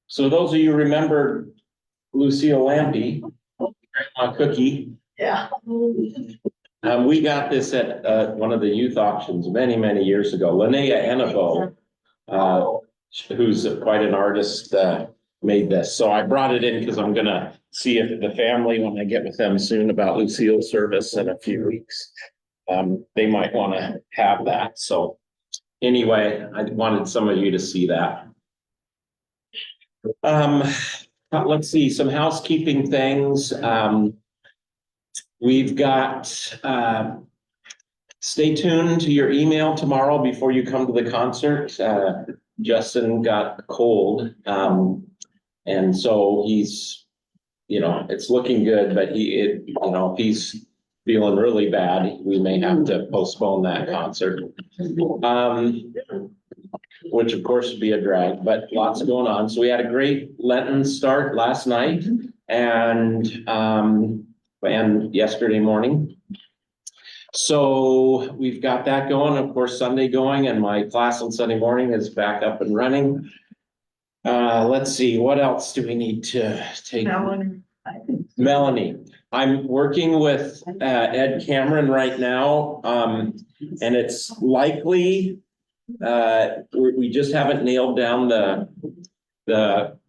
So those of you who remember Lucille Lampy, Grandma Cookie. Yeah. We got this at one of the youth auctions many, many years ago. Linnea Ennebo, who's quite an artist, made this. So I brought it in because I'm gonna see if the family, when I get with them soon about Lucille's service in a few weeks, they might want to have that. So anyway, I wanted some of you to see that. Let's see, some housekeeping things. We've got, stay tuned to your email tomorrow before you come to the concert. Justin got a cold, and so he's, it's looking good, but if he's feeling really bad, we may have to postpone that concert. Which of course would be a drag, but lots going on. So we had a great Lenten start last night and yesterday morning. So we've got that going, of course, Sunday going, and my class on Sunday morning is back up and running. Let's see, what else do we need to take? Melanie. I'm working with Ed Cameron right now, and it's likely we just haven't nailed down the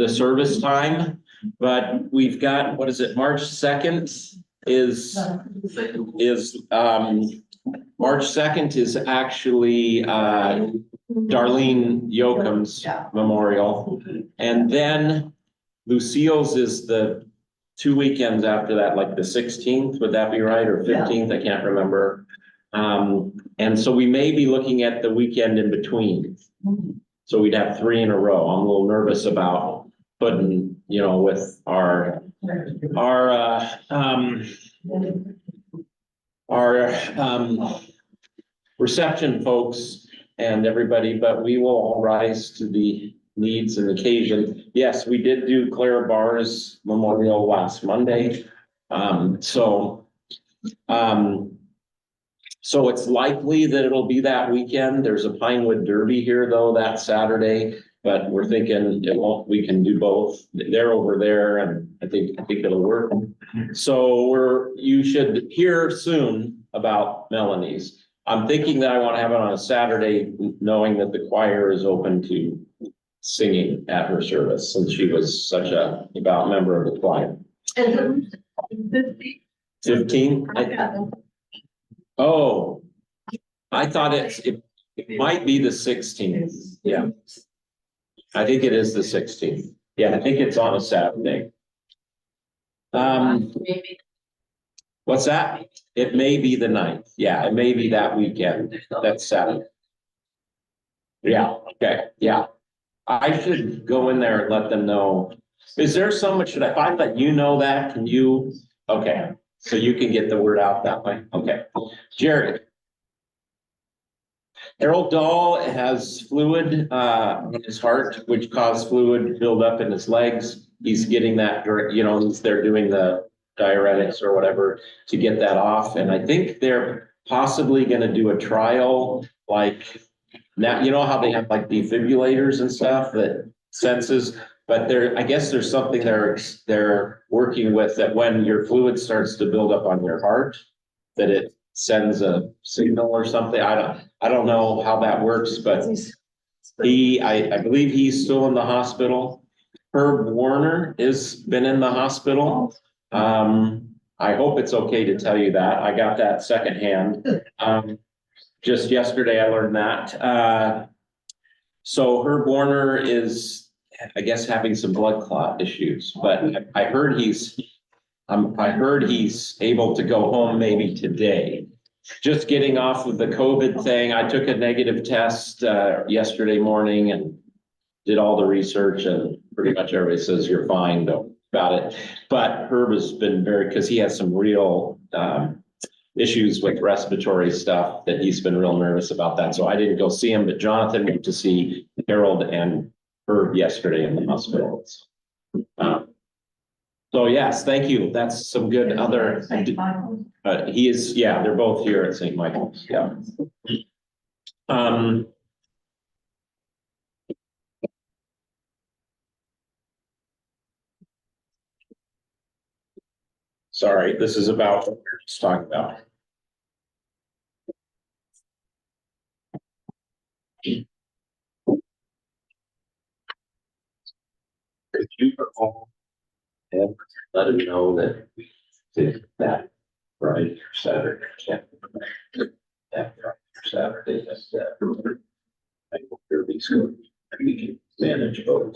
service time, but we've got, what is it, March 2nd is March 2nd is actually Darlene Yoakum's memorial, and then Lucille's is the 2 weekends after that, like the 16th, would that be right, or 15th? I can't remember. And so we may be looking at the weekend in between. So we'd have 3 in a row. I'm a little nervous about putting, with our reception folks and everybody, but we will all rise to the needs and occasion. Yes, we did do Clara Barr's memorial last Monday. So it's likely that it'll be that weekend. There's a Pinewood Derby here though that Saturday, but we're thinking we can do both. They're over there, and I think it'll work. So you should hear soon about Melanie's. I'm thinking that I want to have it on a Saturday, knowing that the choir is open to singing at her service, since she was such a devout member of the choir. 15? Oh, I thought it might be the 16th. Yeah. I think it is the 16th. Yeah, I think it's on a Saturday. What's that? It may be the 9th. Yeah, it may be that weekend. That's Saturday. Yeah, okay, yeah. I should go in there and let them know. Is there someone, if I let you know that, can you? Okay, so you can get the word out that way. Okay, Jared. Harold Dahl has fluid in his heart, which caused fluid buildup in his legs. He's getting that, they're doing the diuretics or whatever to get that off. And I think they're possibly going to do a trial, like now, how they have like defibrillators and stuff that senses, but I guess there's something they're working with, that when your fluid starts to build up on your heart, that it sends a signal or something. I don't know how that works, but I believe he's still in the hospital. Herb Warner has been in the hospital. I hope it's okay to tell you that. I got that secondhand. Just yesterday I learned that. So Herb Warner is, I guess, having some blood clot issues, but I heard he's able to go home maybe today. Just getting off of the COVID thing. I took a negative test yesterday morning and did all the research, and pretty much everybody says you're fine, don't about it. But Herb has been because he has some real issues with respiratory stuff that he's been real nervous about that. So I didn't go see him, but Jonathan went to see Harold and Herb yesterday in the hospital. So yes, thank you. That's some good other. He is, yeah, they're both here at St. Michael's. Yeah. Sorry, this is about what we're just talking about. Could you call and let him know that we did that Friday or Saturday? That Friday or Saturday, that's that. I hope everybody's good. We can manage both.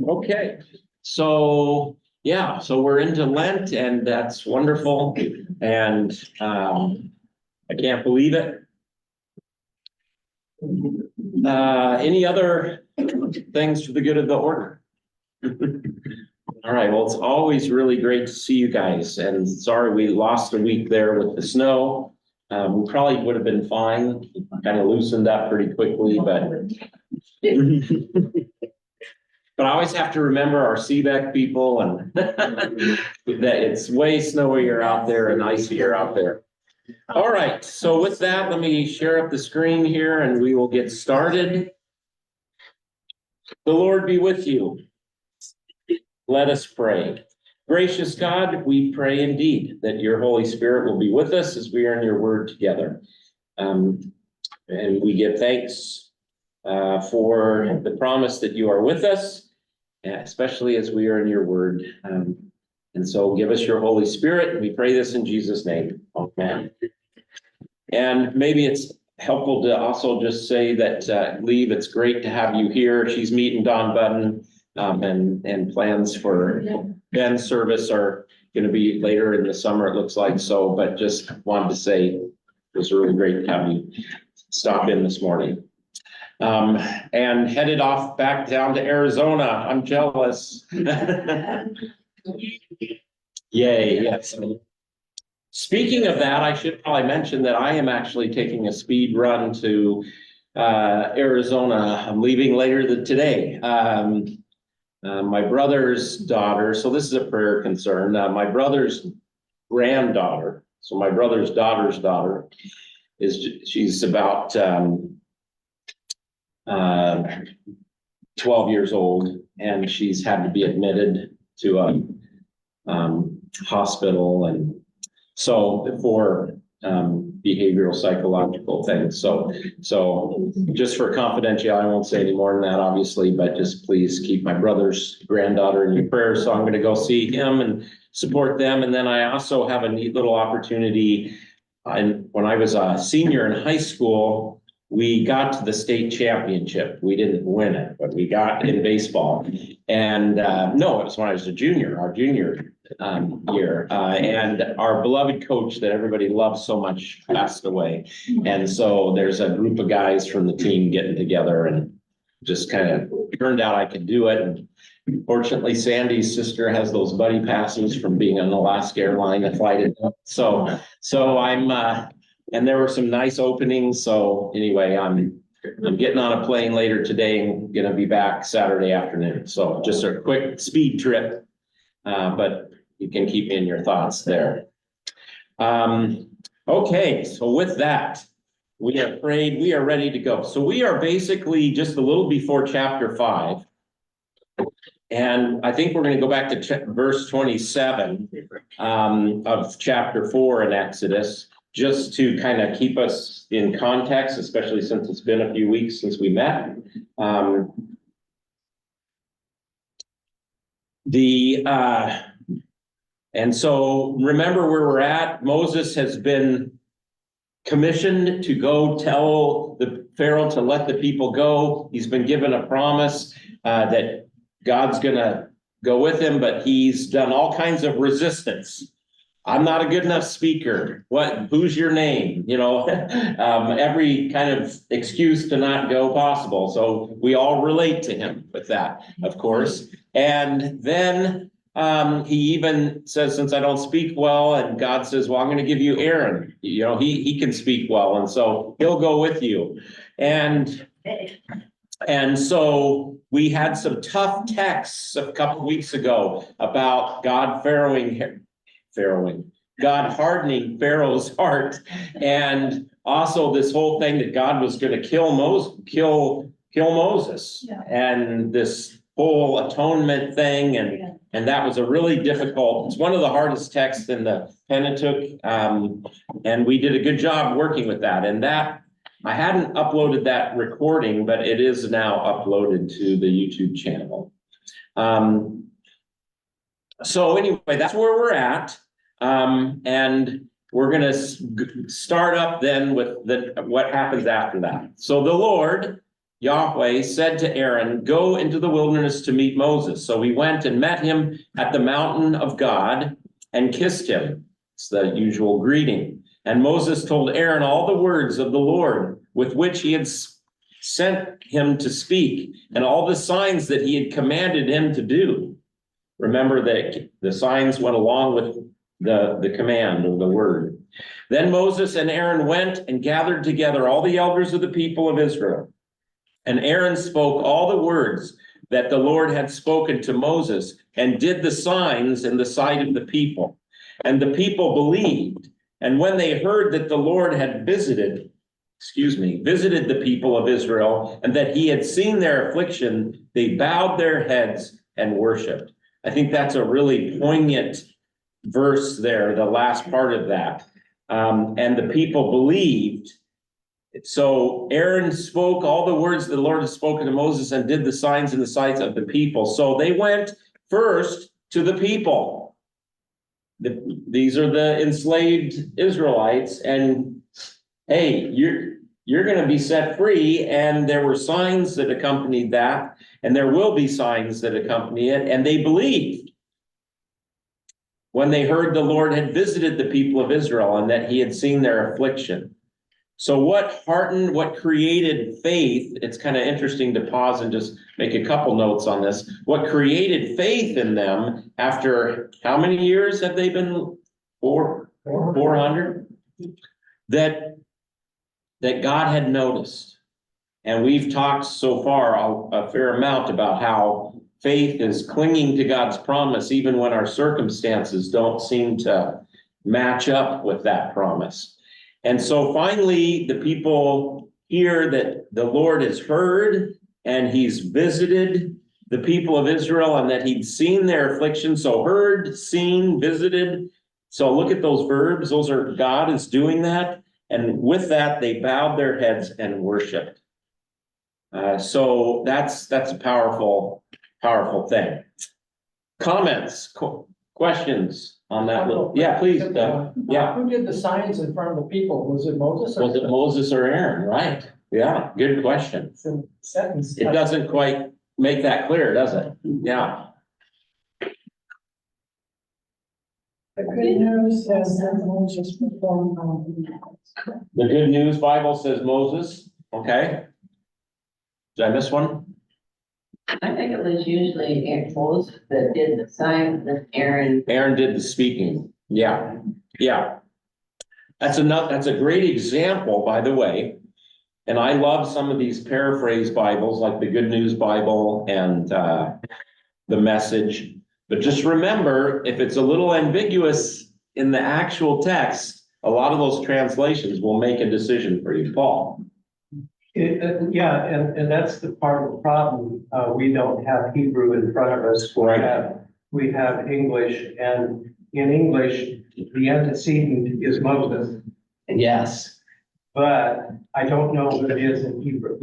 Okay, so yeah, so we're into Lent and that's wonderful. And I can't believe it. Any other things for the good of the order? All right, well, it's always really great to see you guys, and sorry we lost a week there with the snow. We probably would have been fine, kind of loosened up pretty quickly, but but I always have to remember our CBEC people and that it's way snowier out there and icier out there. All right, so with that, let me share up the screen here and we will get started. The Lord be with you. Let us pray. Gracious God, we pray indeed that your Holy Spirit will be with us as we are in your word together. And we give thanks for the promise that you are with us, especially as we are in your word. And so give us your Holy Spirit. We pray this in Jesus' name. Amen. And maybe it's helpful to also just say that, Lee, it's great to have you here. She's meeting Don Budden, and plans for Ben's service are going to be later in the summer, it looks like. So, but just wanted to say it was really great to have you stop in this morning. And headed off back down to Arizona. I'm jealous. Yay, yes. Speaking of that, I should probably mention that I am actually taking a speed run to Arizona. I'm leaving later today. My brother's daughter, so this is a prayer concern. My brother's granddaughter, so my brother's daughter's daughter, she's about 12 years old, and she's had to be admitted to a hospital, and so for behavioral psychological things. So just for confidentiality, I won't say any more than that, obviously, but just please keep my brother's granddaughter in your prayers. So I'm going to go see him and support them. And then I also have a neat little opportunity. And when I was a senior in high school, we got to the state championship. We didn't win it, but we got in baseball. And no, it was when I was a junior, our junior year. And our beloved coach that everybody loves so much passed away. And so there's a group of guys from the team getting together, and just kind of turned out I could do it. And fortunately, Sandy's sister has those buddy passes from being on the Alaska airline that flight it. So I'm and there were some nice openings. So anyway, I'm getting on a plane later today and going to be back Saturday afternoon. So just a quick speed trip, but you can keep me in your thoughts there. Okay, so with that, we are prayed, we are ready to go. So we are basically just a little before chapter 5. And I think we're going to go back to verse 27 of chapter 4 in Exodus, just to kind of keep us in context, especially since it's been a few weeks since we met. And so remember where we're at. Moses has been commissioned to go tell the Pharaoh to let the people go. He's been given a promise that God's going to go with him, but he's done all kinds of resistance. I'm not a good enough speaker. Who's your name? You know, every kind of excuse to not go possible. So we all relate to him with that, of course. And then he even says, since I don't speak well, and God says, well, I'm going to give you Aaron. You know, he can speak well. And so he'll go with you. And so we had some tough texts a couple of weeks ago about God God hardening Pharaoh's heart, and also this whole thing that God was going to kill Moses, Yeah. and this whole atonement thing, and that was a really difficult. It's one of the hardest texts in the Pentateuch, and we did a good job working with that. And that I hadn't uploaded that recording, but it is now uploaded to the YouTube channel. So anyway, that's where we're at. And we're going to start up then with what happens after that. So the Lord, Yahweh, said to Aaron, go into the wilderness to meet Moses. So he went and met him at the mountain of God and kissed him. It's the usual greeting. And Moses told Aaron all the words of the Lord with which he had sent him to speak, and all the signs that he had commanded him to do. Remember that the signs went along with the command or the word. Then Moses and Aaron went and gathered together all the elders of the people of Israel. And Aaron spoke all the words that the Lord had spoken to Moses, and did the signs in the sight of the people. And the people believed. And when they heard that the Lord had visited the people of Israel, and that he had seen their affliction, they bowed their heads and worshiped. I think that's a really poignant verse there, the last part of that. And the people believed. So Aaron spoke all the words the Lord had spoken to Moses, and did the signs in the sight of the people. So they went first to the people. These are the enslaved Israelites, and hey, you're going to be set free. And there were signs that accompanied that, and there will be signs that accompany it. And they believed when they heard the Lord had visited the people of Israel, and that he had seen their affliction. So what created faith? It's kind of interesting to pause and just make a couple notes on this. What created faith in them after how many years have they been? 400? That God had noticed. And we've talked so far a fair amount about how faith is clinging to God's promise, even when our circumstances don't seem to match up with that promise. And so finally, the people hear that the Lord has heard, and he's visited the people of Israel, and that he'd seen their affliction. So heard, seen, visited. So look at those verbs. Those are God is doing that. And with that, they bowed their heads and worshiped. So that's a powerful thing. Comments, questions on that little? Yeah, please. Yeah. Who did the signs in front of the people? Was it Moses? Was it Moses or Aaron? Right. Yeah, good question. It's in the sentence. It doesn't quite make that clear, does it? Yeah. The good news says that Moses performed all the miracles. The Good News Bible says Moses. Okay. Did I miss one? I think it was usually Moses that did the signs, and Aaron. Aaron did the speaking. Yeah. Yeah. That's a great example, by the way. And I love some of these paraphrase Bibles, like the Good News Bible and the Message. But just remember, if it's a little ambiguous in the actual text, a lot of those translations will make a decision for you. Paul. Yeah, and that's the part of the problem. We don't have Hebrew in front of us. Right. We have English, and in English, the antecedent is Moses, Yes. but I don't know what it is in Hebrew.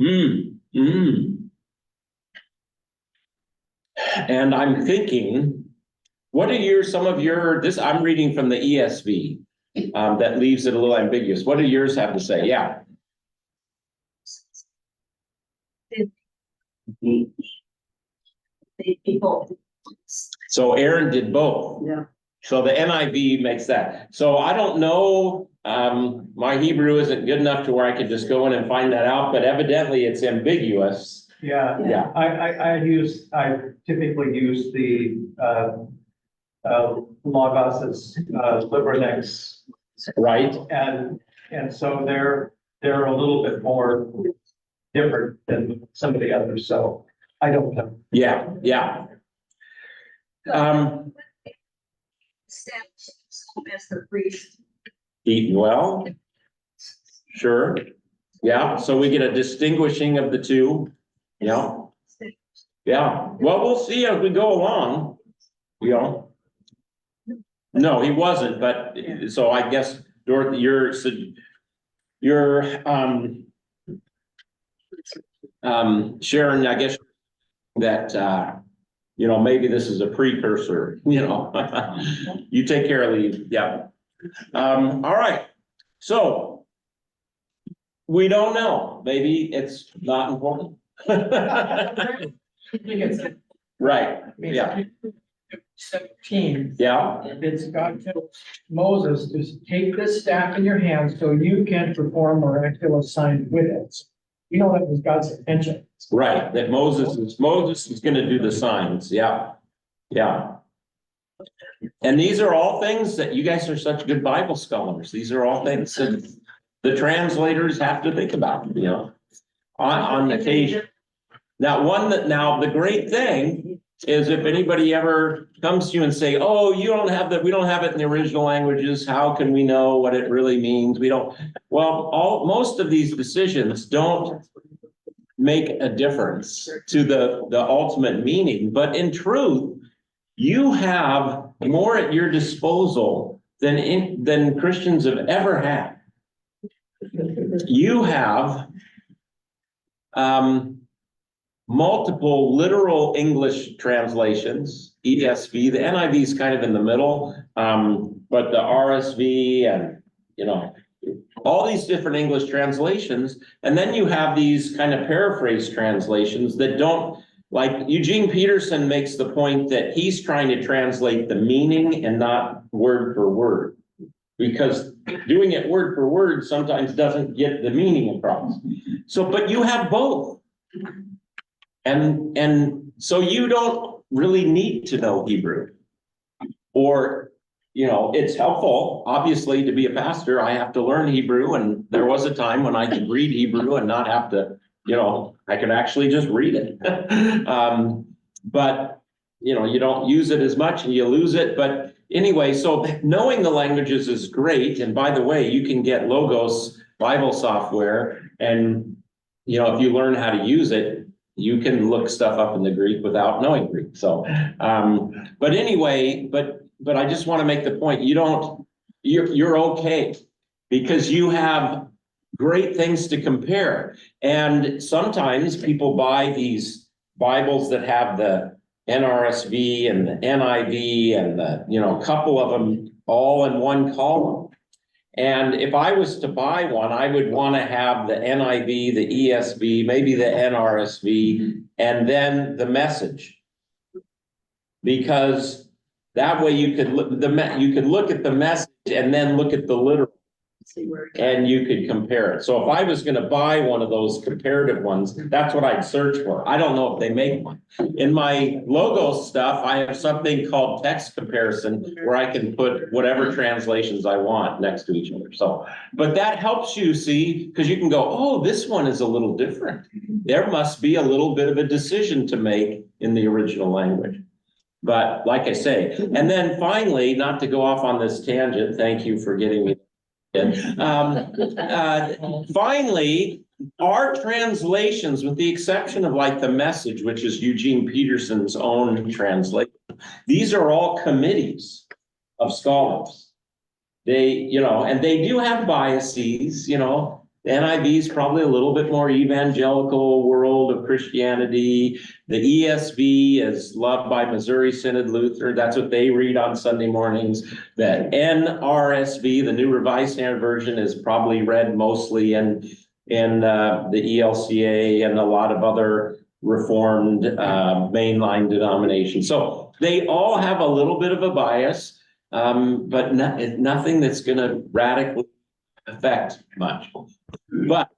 And I'm thinking, what are some of your, I'm reading from the ESV, that leaves it a little ambiguous. What do yours have to say? Yeah. The people. So Aaron did both. Yeah. So the NIV makes that. So I don't know, my Hebrew isn't good enough to where I could just go in and find that out, but evidently it's ambiguous. Yeah, Yeah. I typically use the Logos Librinex, Right. and so they're a little bit more different than some of the others. So I don't know. Yeah. Yeah. as the priest. Eaten well. Sure. Yeah, so we get a distinguishing of the two. Yeah. Yeah, well, we'll see as we go along, you know. No, he wasn't, but so I guess Dorothy, you're Sharon, I guess that you know, maybe this is a precursor, you know. You take care of Lee, yeah. All right, so we don't know, maybe it's not important. Right, yeah, 17, yeah, it's God tells Moses to take this staff in your hand so you can perform miraculous signs with it. You know, that was God's intention. right, that Moses is gonna do the signs, yeah, yeah. And these are all things that you guys are such good Bible scholars, these are all things that the translators have to think about, you know, on occasion. Now, the great thing is if anybody ever comes to you and say, oh, we don't have it in the original languages, how can we know what it really means? We don't, well, most of these decisions don't make a difference to the ultimate meaning, but in truth, you have more at your disposal than Christians have ever had. You have multiple literal English translations, ESV, the NIV is kind of in the middle, but the RSV and, you know, all these different English translations. And then you have these kind of paraphrase translations that don't, like Eugene Peterson makes the point that he's trying to translate the meaning and not word for word. Because doing it word for word sometimes doesn't get the meaning across. So, but you have both. And so you don't really need to know Hebrew. Or, you know, it's helpful, obviously, to be a pastor, I have to learn Hebrew, and there was a time when I could read Hebrew and not have to, you know, I could actually just read it. But, you know, you don't use it as much and you lose it. But anyway, so knowing the languages is great. And by the way, you can get Logos Bible software, and, you know, if you learn how to use it, you can look stuff up in the Greek without knowing Greek. So, but anyway, but I just want to make the point, you're okay, because you have great things to compare. And sometimes people buy these Bibles that have the NRSV and the NIV and the, you know, a couple of them all in one column. And if I was to buy one, I would want to have the NIV, the ESV, maybe the NRSV, and then the Message. Because that way you could look at the Message and then look at the literal, and you could compare it. So if I was going to buy one of those comparative ones, that's what I'd search for. I don't know if they make one. In my Logos stuff, I have something called text comparison, where I can put whatever translations I want next to each other. So, but that helps you see, because you can go, oh, this one is a little different. There must be a little bit of a decision to make in the original language. But like I say, and then finally, not to go off on this tangent, thank you for getting me. Finally, our translations, with the exception of like the Message, which is Eugene Peterson's own translation, these are all committees of scholars. They, you know, and they do have biases, you know. The NIV is probably a little bit more evangelical world of Christianity. The ESV is loved by Missouri Synod Luther. That's what they read on Sunday mornings. The NRSV, the New Revised Standard Version, is probably read mostly in the ELCA and a lot of other Reformed mainline denominations. So they all have a little bit of a bias, but nothing that's going to radically affect much. But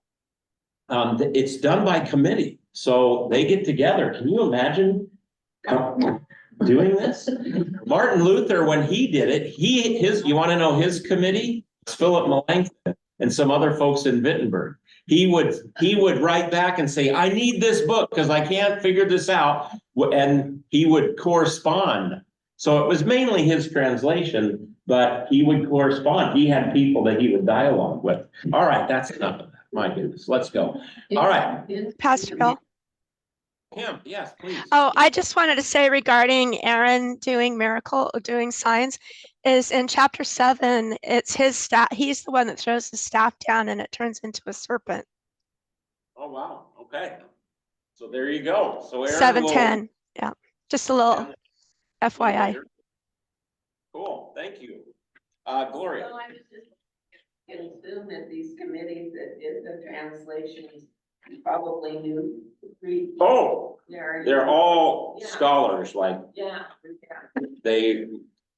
it's done by committee, so they get together. Can you imagine doing this? Martin Luther, when he did it, you want to know his committee? It's Philip Melanchthon and some other folks in Wittenberg. He would write back and say, I need this book because I can't figure this out, and he would correspond. So it was mainly his translation, but he would correspond. He had people that he would dialogue with. All right, that's enough of that. My goodness, let's go. All right. Pastor Bill. Kim, yes, please. Oh, I just wanted to say regarding Aaron doing signs, is in chapter 7, it's his staff, he's the one that throws the staff down and it turns into a serpent. Oh, wow, okay. So there you go. So Aaron 7:10, yeah, just a little will- FYI. Cool, thank you. Gloria. Well, I was just gonna assume that these committees that did the translations probably knew Greek. Oh, They're they're all Yeah. scholars, like Yeah. they,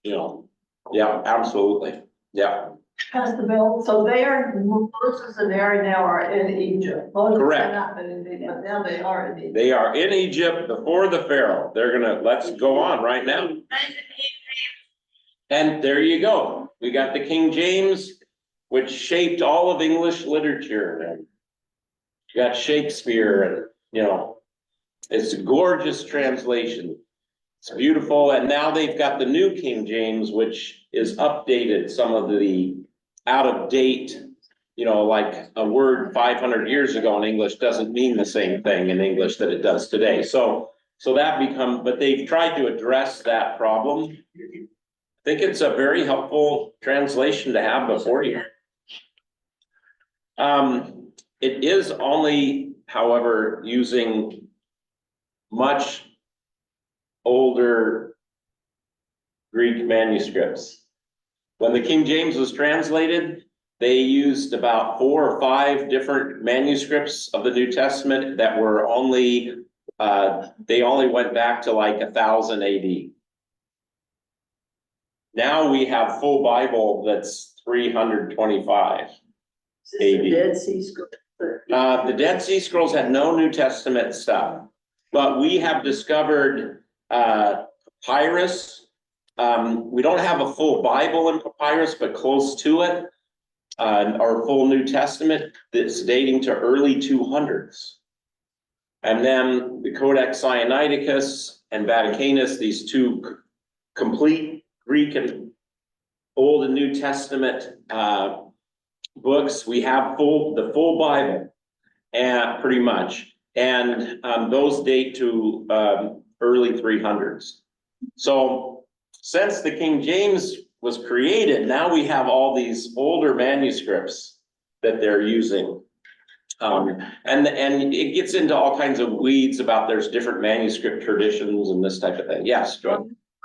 yeah, absolutely, yeah. Pastor Bill, so they are, Moses and Aaron now are in Egypt. Moses Correct. had not been in Egypt, but now they are in Egypt. They are in Egypt before the Pharaoh. Let's go on right now. And there you go. We got the King James, which shaped all of English literature. And you got Shakespeare and, it's a gorgeous translation. It's beautiful. And now they've got the new King James, which is updated some of the out of date, like a word 500 years ago in English doesn't mean the same thing in English that it does today. So but they've tried to address that problem. I think it's a very helpful translation to have before you. It is only, however, using much older Greek manuscripts. When the King James was translated, they used about 4 or 5 different manuscripts of the New Testament that were only, they only went back to like 1000 AD. Now we have full Bible that's 325. Is this the 80. Dead Sea Scrolls? The Dead Sea Scrolls had no New Testament stuff, but we have discovered papyrus. We don't have a full Bible in papyrus, but close to it. Our full New Testament that's dating to early 200s. And then the Codex Sinaiticus and Vaticanus, these two complete Greek and Old and New Testament books. We have the full Bible, and pretty much, and those date to early 300s. So since the King James was created, now we have all these older manuscripts that they're using. And it gets into all kinds of weeds about there's different manuscript traditions and this type of thing. Yes, Joy.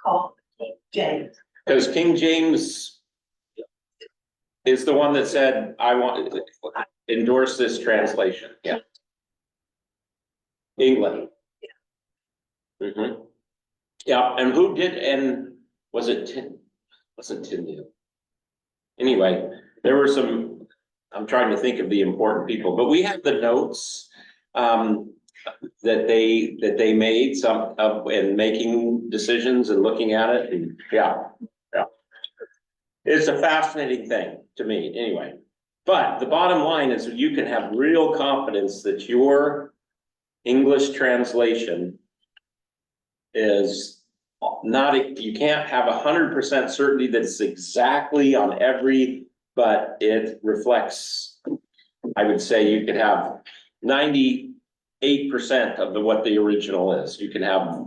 Called King James. Because King James is the one that said, I want endorse this translation. Yeah. England. Yeah, and who did, and wasn't Tyndale? Anyway, there were some, I'm trying to think of the important people, but we have the notes that they made some of in making decisions and looking at it, and yeah. It's a fascinating thing to me anyway. But the bottom line is you can have real confidence that your English translation is not, you can't have 100% certainty that it's exactly on every, but it reflects, I would say you could have 98% of what the original is. You can have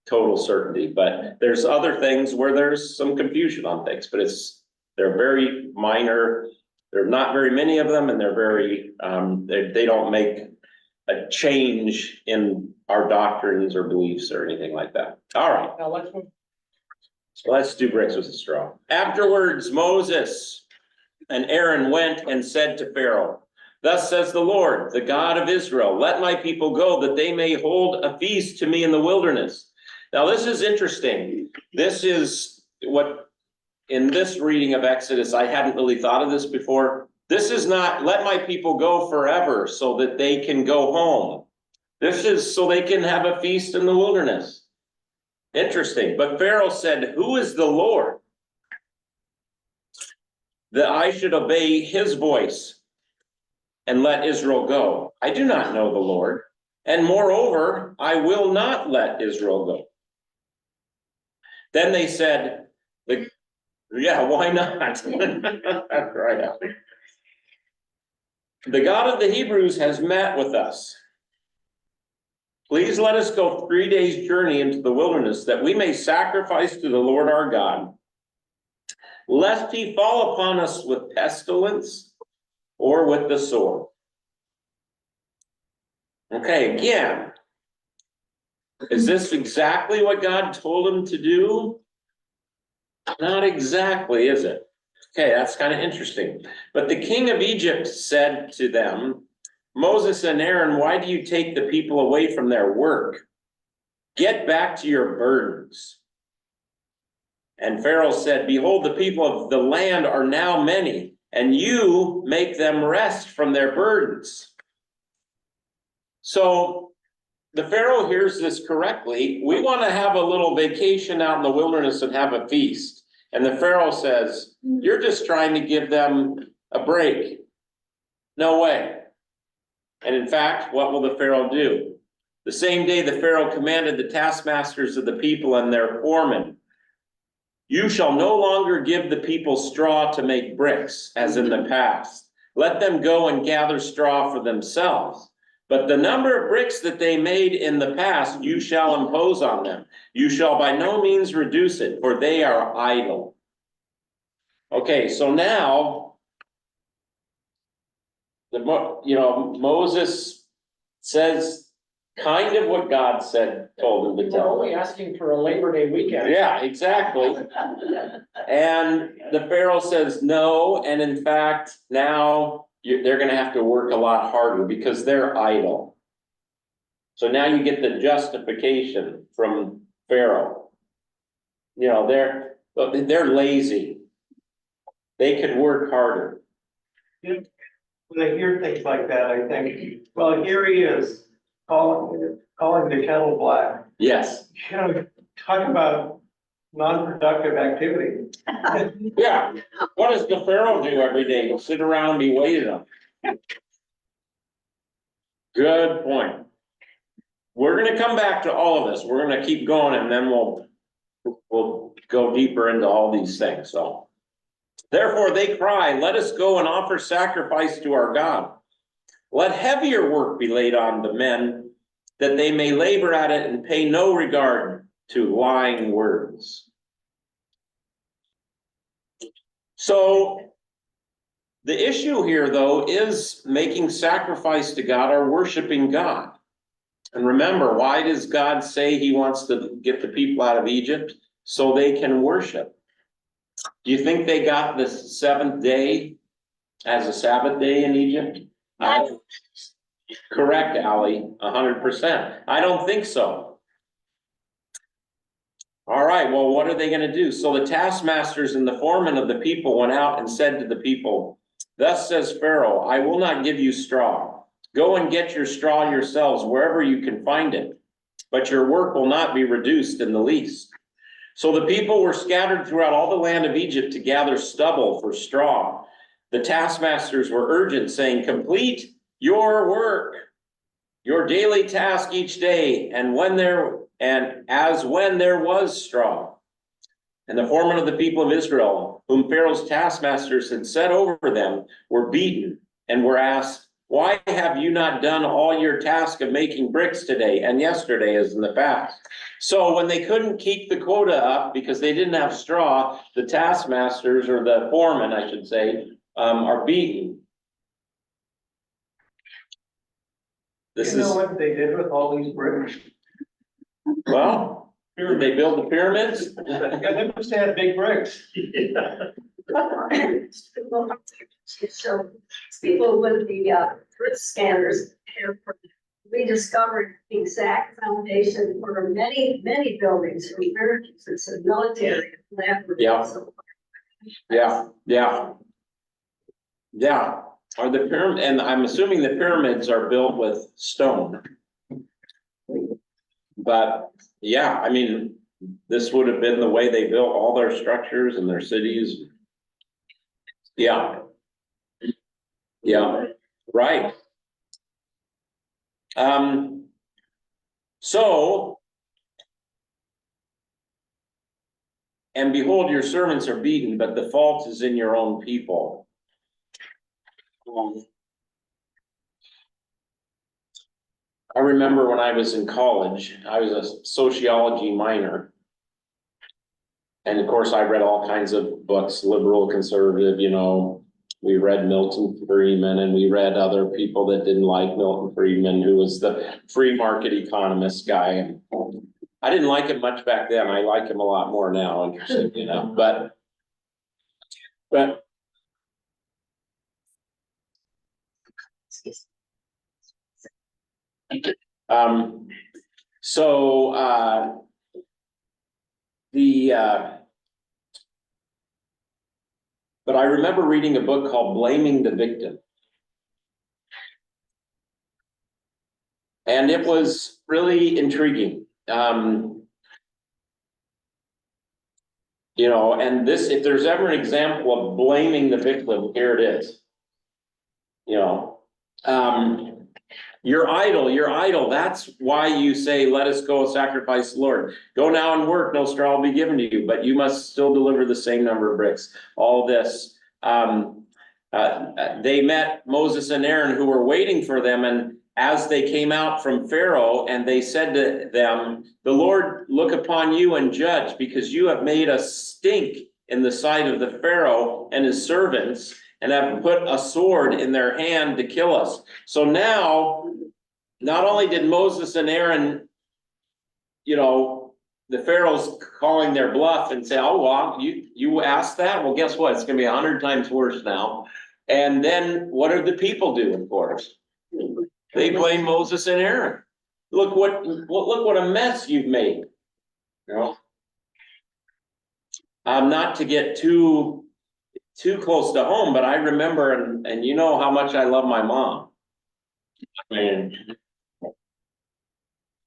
total certainty, but there's other things where there's some confusion on things, but they're very minor. There are not very many of them, and they're very, they don't make a change in our doctrines or beliefs or anything like that. All right. Now let's move. So let's do bricks with a straw. Afterwards, Moses and Aaron went and said to Pharaoh, "Thus says the Lord, the God of Israel, let my people go that they may hold a feast to me in the wilderness." Now, this is interesting. This is what, in this reading of Exodus, I hadn't really thought of this before. This is not, let my people go forever so that they can go home. This is so they can have a feast in the wilderness. Interesting. But Pharaoh said, "Who is the Lord that I should obey his voice and let Israel go? I do not know the Lord. And moreover, I will not let Israel go." Then they said, Yeah, why not? That's right. Alfie. The God of the Hebrews has met with us. Please let us go 3 days' journey into the wilderness that we may sacrifice to the Lord our God, lest he fall upon us with pestilence or with the sword. Okay, again, is this exactly what God told him to do? Not exactly, is it? Okay, that's kind of interesting. But the king of Egypt said to them, Moses and Aaron, why do you take the people away from their work? Get back to your burdens. And Pharaoh said, behold, the people of the land are now many, and you make them rest from their burdens. So the Pharaoh hears this correctly. We want to have a little vacation out in the wilderness and have a feast. And the Pharaoh says, you're just trying to give them a break. No way. And in fact, what will the Pharaoh do? The same day the Pharaoh commanded the taskmasters of the people and their foremen, you shall no longer give the people straw to make bricks, as in the past. Let them go and gather straw for themselves. But the number of bricks that they made in the past, you shall impose on them. You shall by no means reduce it, for they are idle. Okay, so now, Moses says kind of what God told him to We're tell only them. asking for a Labor Day weekend. Yeah, exactly. And the Pharaoh says no, and in fact, now they're gonna have to work a lot harder because they're idle. So now you get the justification from Pharaoh. They're lazy. They could work harder. When I hear things like that, I think, well, here he is calling the kettle black. Yes, Talk about non-productive activity. yeah. What does the Pharaoh do every day? He'll sit around and be waiting on. Good point. We're gonna come back to all of this. We're gonna keep going and then we'll go deeper into all these things, so. Therefore they cry, let us go and offer sacrifice to our God. Let heavier work be laid on the men, that they may labor at it and pay no regard to lying words. So the issue here, though, is making sacrifice to God or worshiping God. And remember, why does God say he wants to get the people out of Egypt? So they can worship. Do you think they got the seventh day as a Sabbath day in Egypt? Correct, Ally, 100%. I don't think so. All right, well, what are they gonna do? So the taskmasters and the foremen of the people went out and said to the people, thus says Pharaoh, I will not give you straw. Go and get your straw yourselves wherever you can find it, but your work will not be reduced in the least. So the people were scattered throughout all the land of Egypt to gather stubble for straw. The taskmasters were urgent, saying, complete your work, your daily task each day, and when there was straw. And the foremen of the people of Israel, whom Pharaoh's taskmasters had set over them, were beaten and were asked, why have you not done all your task of making bricks today and yesterday as in the past? So when they couldn't keep the quota up because they didn't have straw, the taskmasters, or the foremen, I should say, are beaten. This You know is, what they did with all these bricks? well, did they build the pyramids? Yeah, they must have had big bricks. So people with the earth scanners here we discovered the exact foundation for many, many buildings from Americans. It's a military lab. Yeah. Yeah. Are the pyramid, and I'm assuming the pyramids are built with stone. But yeah, I mean, this would have been the way they built all their structures and their cities. Yeah. Yeah, right. So, and behold, your servants are beaten, but the fault is in your own people. I remember when I was in college, I was a sociology minor. And of course, I read all kinds of books, liberal, conservative, you know. We read Milton Friedman, and we read other people that didn't like Milton Friedman, who was the free market economist guy. I didn't like him much back then. I like him a lot more now, interesting, you know, but um, so, but I remember reading a book called Blaming the Victim. And it was really intriguing. You know, and this, if there's ever an example of blaming the victim, here it is. You know, you're idle. That's why you say, let us go sacrifice the Lord. Go now and work, no straw will be given to you, but you must still deliver the same number of bricks. All this. They met Moses and Aaron, who were waiting for them, and as they came out from Pharaoh, and they said to them, the Lord look upon you and judge, because you have made us stink in the sight of the Pharaoh and his servants, and have put a sword in their hand to kill us. So now, not only did Moses and Aaron, you know, the Pharaoh's calling their bluff and say, oh, well, you asked that? Well, guess what? It's going to be 100 times worse now. And then what are the people doing for us? They blame Moses and Aaron. Look what a mess you've made. You know, not to get too close to home, but I remember, and you know how much I love my mom. And,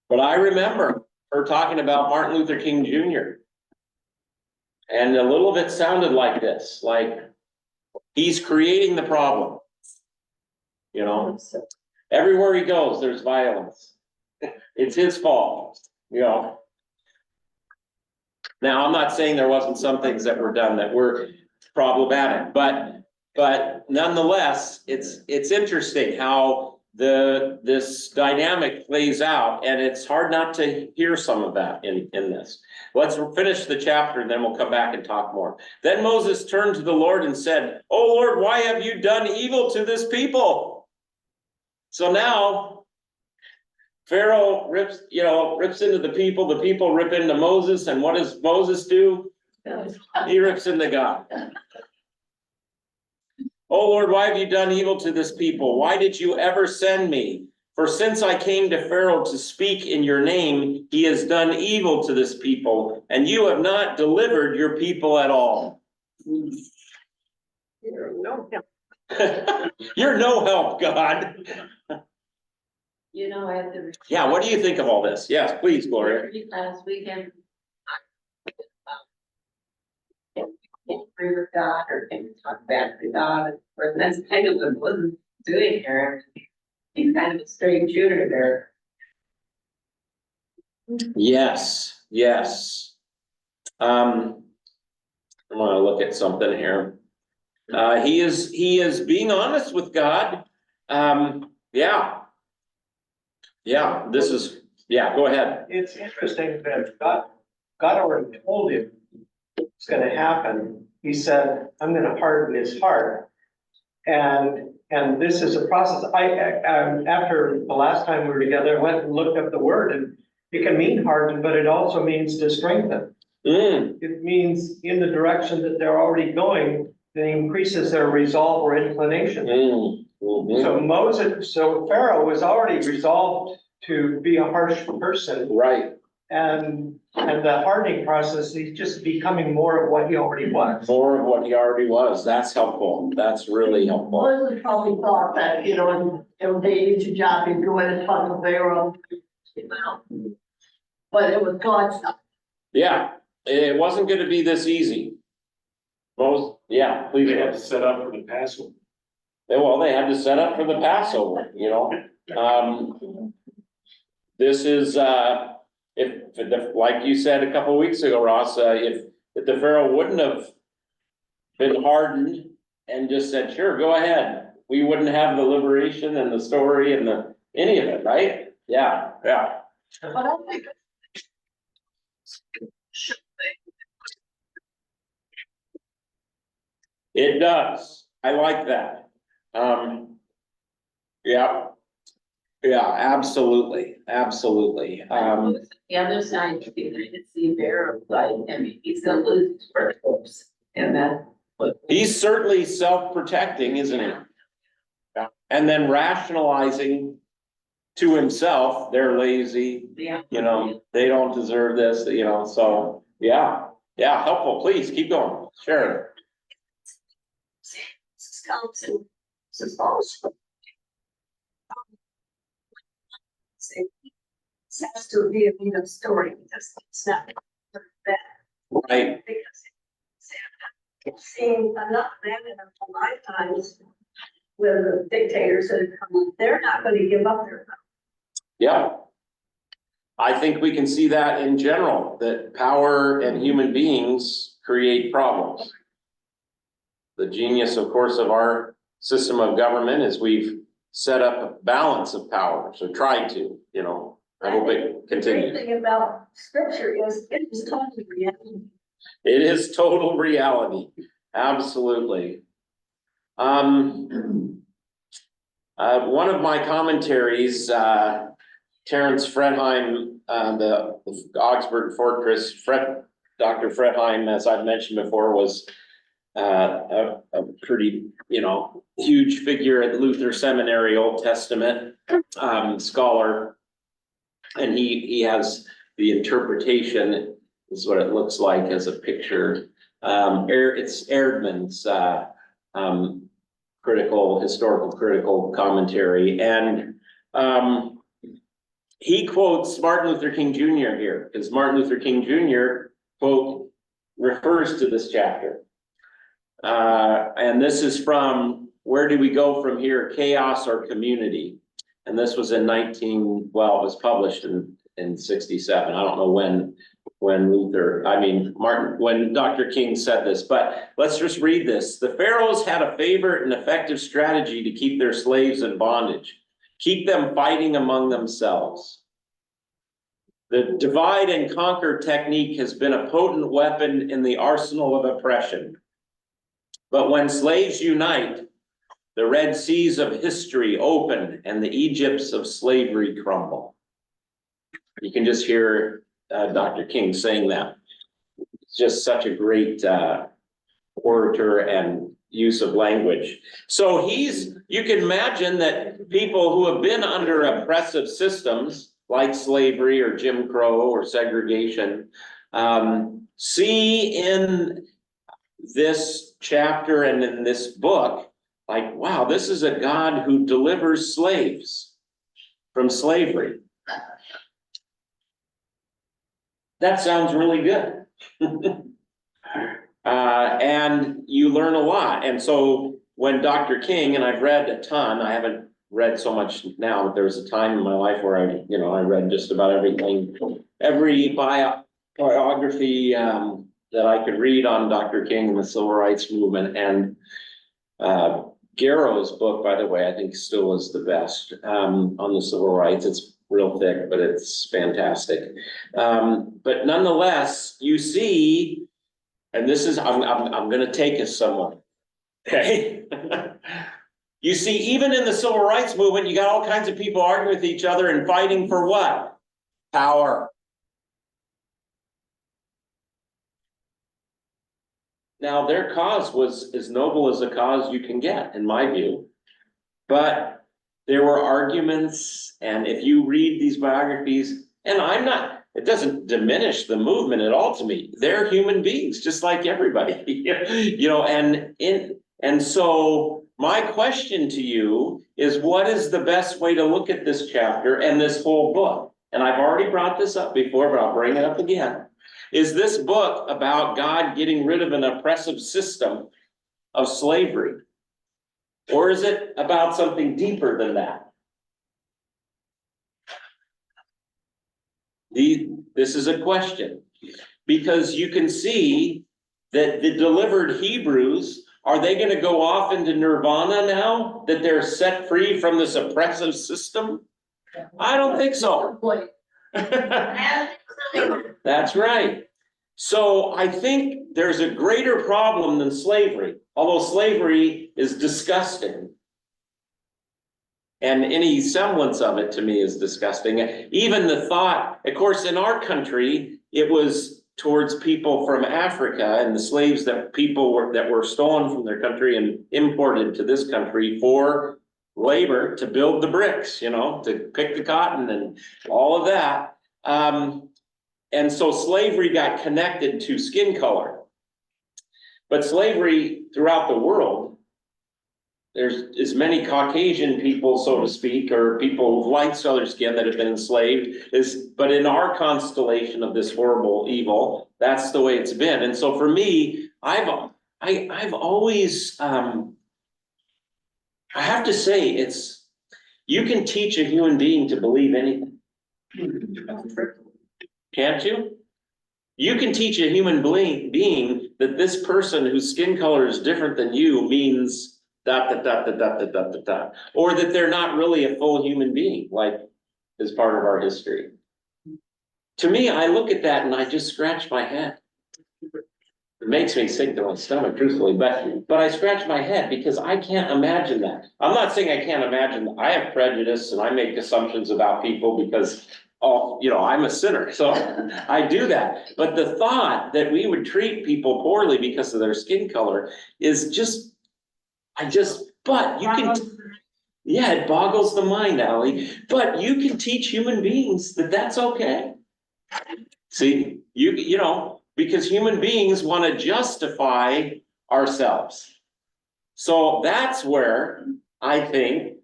but I remember her talking about Martin Luther King Jr. And a little bit sounded like this, like he's creating the problem. You know, everywhere he goes, there's violence. It's his fault, you know. Now, I'm not saying there wasn't some things that were done that were problematic, but nonetheless, it's interesting how this dynamic plays out, and it's hard not to hear some of that in this. Let's finish the chapter, and then we'll come back and talk more. Then Moses turned to the Lord and said, "Oh Lord, why have you done evil to this people?" So now Pharaoh rips into the people rip into Moses, and what does Moses do? He rips into God. Oh Lord, why have you done evil to this people? Why did you ever send me? For since I came to Pharaoh to speak in your name, he has done evil to this people, and you have not delivered your people at all. You're no help. You're no help, God. You know, at the. Yeah, what do you think of all this? Yes, please, Gloria. Last weekend. Can't agree with God, or can talk bad to God, or that's kind of what wasn't doing here. He's kind of a straight shooter there. Yes. I'm gonna look at something here. He is being honest with God. Go ahead. It's interesting that God already told him it's gonna happen. He said, I'm gonna harden his heart. And this is a process. After the last time we were together, I went and looked up the word, and it can mean harden, but it also means to strengthen. It means in the direction that they're already going, it increases their resolve or inclination. So Pharaoh was already resolved to be a harsh person. Right. And the hardening process, he's just becoming more of what he already was. More of what he already was. That's helpful. That's really helpful. Moses probably thought that, you know, it was David's job to go in and talk to Pharaoh. But it was God's stuff. Yeah, it wasn't gonna be this easy. Please. They had to set up for the Passover. Well, they had to set up for the Passover, you know. This is, like you said a couple of weeks ago, Ross, if that the Pharaoh wouldn't have been hardened and just said, sure, go ahead. We wouldn't have the liberation and the story and any of it, right? Yeah, yeah. But I think It does. I like that. Yeah. Yeah, absolutely, absolutely. The other side, you can see Pharaoh, like, I mean, he's gonna lose his first horse, and then. He's certainly self-protecting, isn't he? Yeah. And then rationalizing to himself, they're lazy, Yeah. you know, they don't deserve this, you know, so, yeah. Yeah, helpful, please, keep going, sure. This comes in, this is false. This has to be a mean of story because it's not that. Right, Because I've seen enough of that in our lifetimes with the dictators that have come on, they're not gonna give up their power. yeah. I think we can see that in general, that power and human beings create problems. The genius, of course, of our system of government is we've set up a balance of power, so tried to, you know, I hope it The great continues. thing about scripture is it is totally reality. It is total reality, absolutely. One of my commentaries, Terence Fredheim, the Augsburg Fortress, Dr. Fredheim, as I've mentioned before, was a pretty, you know, huge figure at Luther Seminary, Old Testament scholar. And he has the interpretation, is what it looks like as a picture. It's Erdman's historical critical commentary. And he quotes Martin Luther King Jr. here, because Martin Luther King Jr., quote, refers to this chapter. And this is from Where Do We Go From Here, Chaos or Community? And this was in it was published in 67. I don't know when when Dr. King said this, but let's just read this. The Pharaohs had a favorite and effective strategy to keep their slaves in bondage, keep them fighting among themselves. The divide and conquer technique has been a potent weapon in the arsenal of oppression. But when slaves unite, the Red Seas of history open and the Egypts of slavery crumble. You can just hear Dr. King saying that. It's just such a great orator and use of language. So you can imagine that people who have been under oppressive systems like slavery or Jim Crow or segregation see in this chapter and in this book, like, wow, this is a God who delivers slaves from slavery. That sounds really good. And you learn a lot. And so when Dr. King, and I've read a ton, I haven't read so much now, but there was a time in my life where I read just about everything, every biography that I could read on Dr. King and the Civil Rights Movement. And Garrow's book, by the way, I think still is the best on the civil rights. It's real thick, but it's fantastic. But nonetheless, you see, and this is, I'm going to take us somewhere, okay? You see, even in the civil rights movement, you got all kinds of people arguing with each other and fighting for what? Power. Now, their cause was as noble as a cause you can get, in my view. But there were arguments, and if you read these biographies, and it doesn't diminish the movement at all to me. They're human beings, just like everybody, you know, and so my question to you is, what is the best way to look at this chapter and this whole book? And I've already brought this up before, but I'll bring it up again. Is this book about God getting rid of an oppressive system of slavery? Or is it about something deeper than that? This is a question. because you can see that the delivered Hebrews, are they gonna go off into nirvana now? That they're set free from this oppressive system? I don't think so. That's right. So I think there's a greater problem than slavery, although slavery is disgusting. And any semblance of it to me is disgusting. Even the thought, of course, in our country, it was towards people from Africa and the slaves that were stolen from their country and imported to this country for labor to build the bricks, you know, to pick the cotton and all of that. And so slavery got connected to skin color. But slavery throughout the world, there's as many Caucasian people, so to speak, or people with light colored skin that have been enslaved, but in our constellation of this horrible evil, that's the way it's been. And so for me, I've always, I have to say, you can teach a human being to believe anything. Can't you? You can teach a human being that this person whose skin color is different than you means dot, dot, dot, dot, dot, dot, dot, dot, dot, or that they're not really a full human being, like is part of our history. To me, I look at that and I just scratch my head. It makes me sick to my stomach, truthfully, but I scratch my head because I can't imagine that. I'm not saying I can't imagine that. I have prejudice and I make assumptions about people because, oh, you know, I'm a sinner, so I do that. But the thought that we would treat people poorly because of their skin color is just, but you can, yeah, it boggles the mind, Ally, but you can teach human beings that that's okay. See, you know, because human beings want to justify ourselves. So that's where I think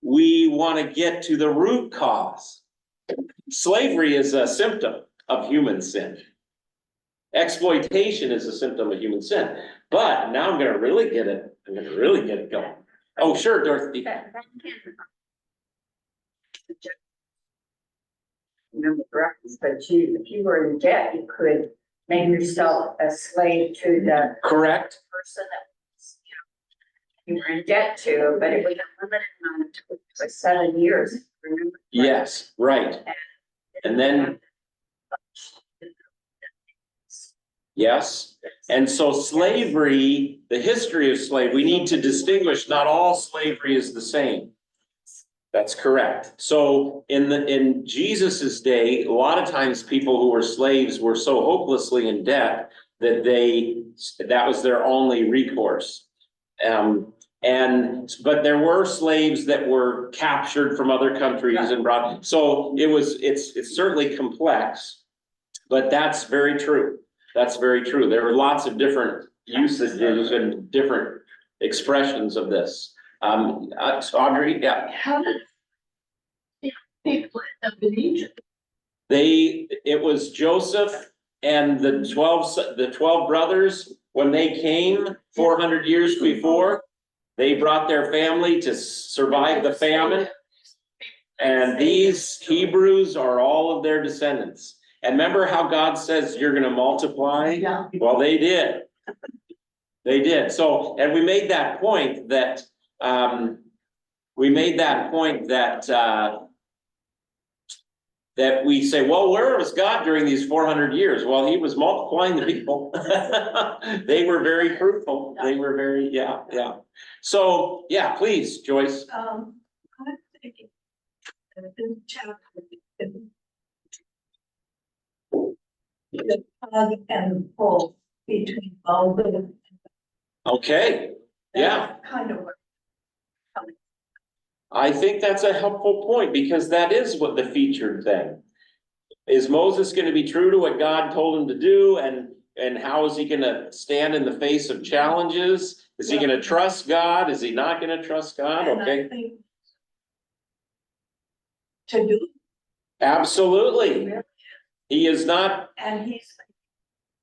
we want to get to the root cause. Slavery is a symptom of human sin. Exploitation is a symptom of human sin. But now I'm gonna really get it. I'm gonna really get it going. Oh, sure, Dorothy. Remember correctly, but if you were in debt, you could make yourself a slave to the Correct. person that was, you were in debt to, but it was a limited amount of time, it was 7 years, remember? Yes, right. And then, yes. And so slavery, the history of slavery, we need to distinguish, not all slavery is the same. That's correct. So in Jesus's day, a lot of times people who were slaves were so hopelessly in debt that that was their only recourse. But there were slaves that were captured from other countries and brought, so it's certainly complex, but that's very true. That's very true. There were lots of different usages and different expressions of this. Audrey, yeah. How did people end up in Egypt? It was Joseph and the 12 brothers, when they came 400 years before, they brought their family to survive the famine. And these Hebrews are all of their descendants. And remember how God says you're gonna multiply? Yeah. Well, they did. They did. So, and we made that point that, that we say, well, where was God during these 400 years? Well, he was multiplying the people. They were very fruitful. They were very, yeah. So, yeah, please, Joyce. I'm thinking, in chapter, the tug and pull between all the. Okay, yeah. Kind of what. I think that's a helpful point, because that is what the featured thing. Is Moses gonna be true to what God told him to do, and how is he gonna stand in the face of challenges? Is he gonna trust God? Is he not gonna trust God? And I Okay, think to do, absolutely. He is not, and he's,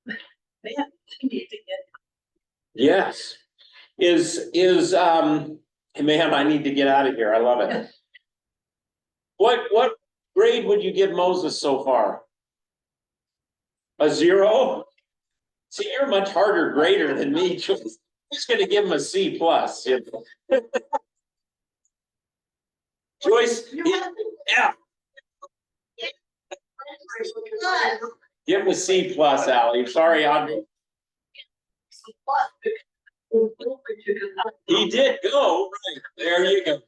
man, you need to get. yes. Man, I need to get out of here. I love it. What grade would you give Moses so far? A 0? See, you're much harder grader than me, Joyce. I'm just gonna give him a C plus. Joyce, yeah, give him a C plus, Ally. Sorry, Audrey. He did go, right, there you go.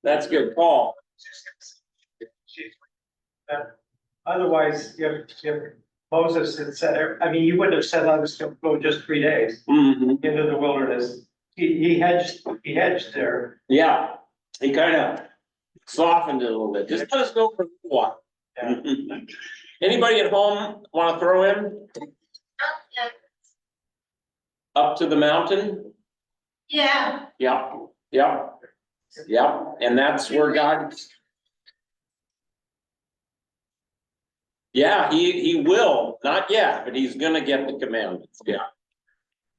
That's good, Paul. Otherwise, if Moses had said, I mean, he wouldn't have said I was gonna go just 3 days Mhm. into the wilderness. He hedged there. Yeah, he kind of softened it a little bit. Just let us go for a while. Yeah. Anybody at home want to throw in? Up to the mountain? Yeah. Yeah, yeah, yeah, and that's where God. Yeah, he will, not yet, but he's gonna get the commandments, yeah.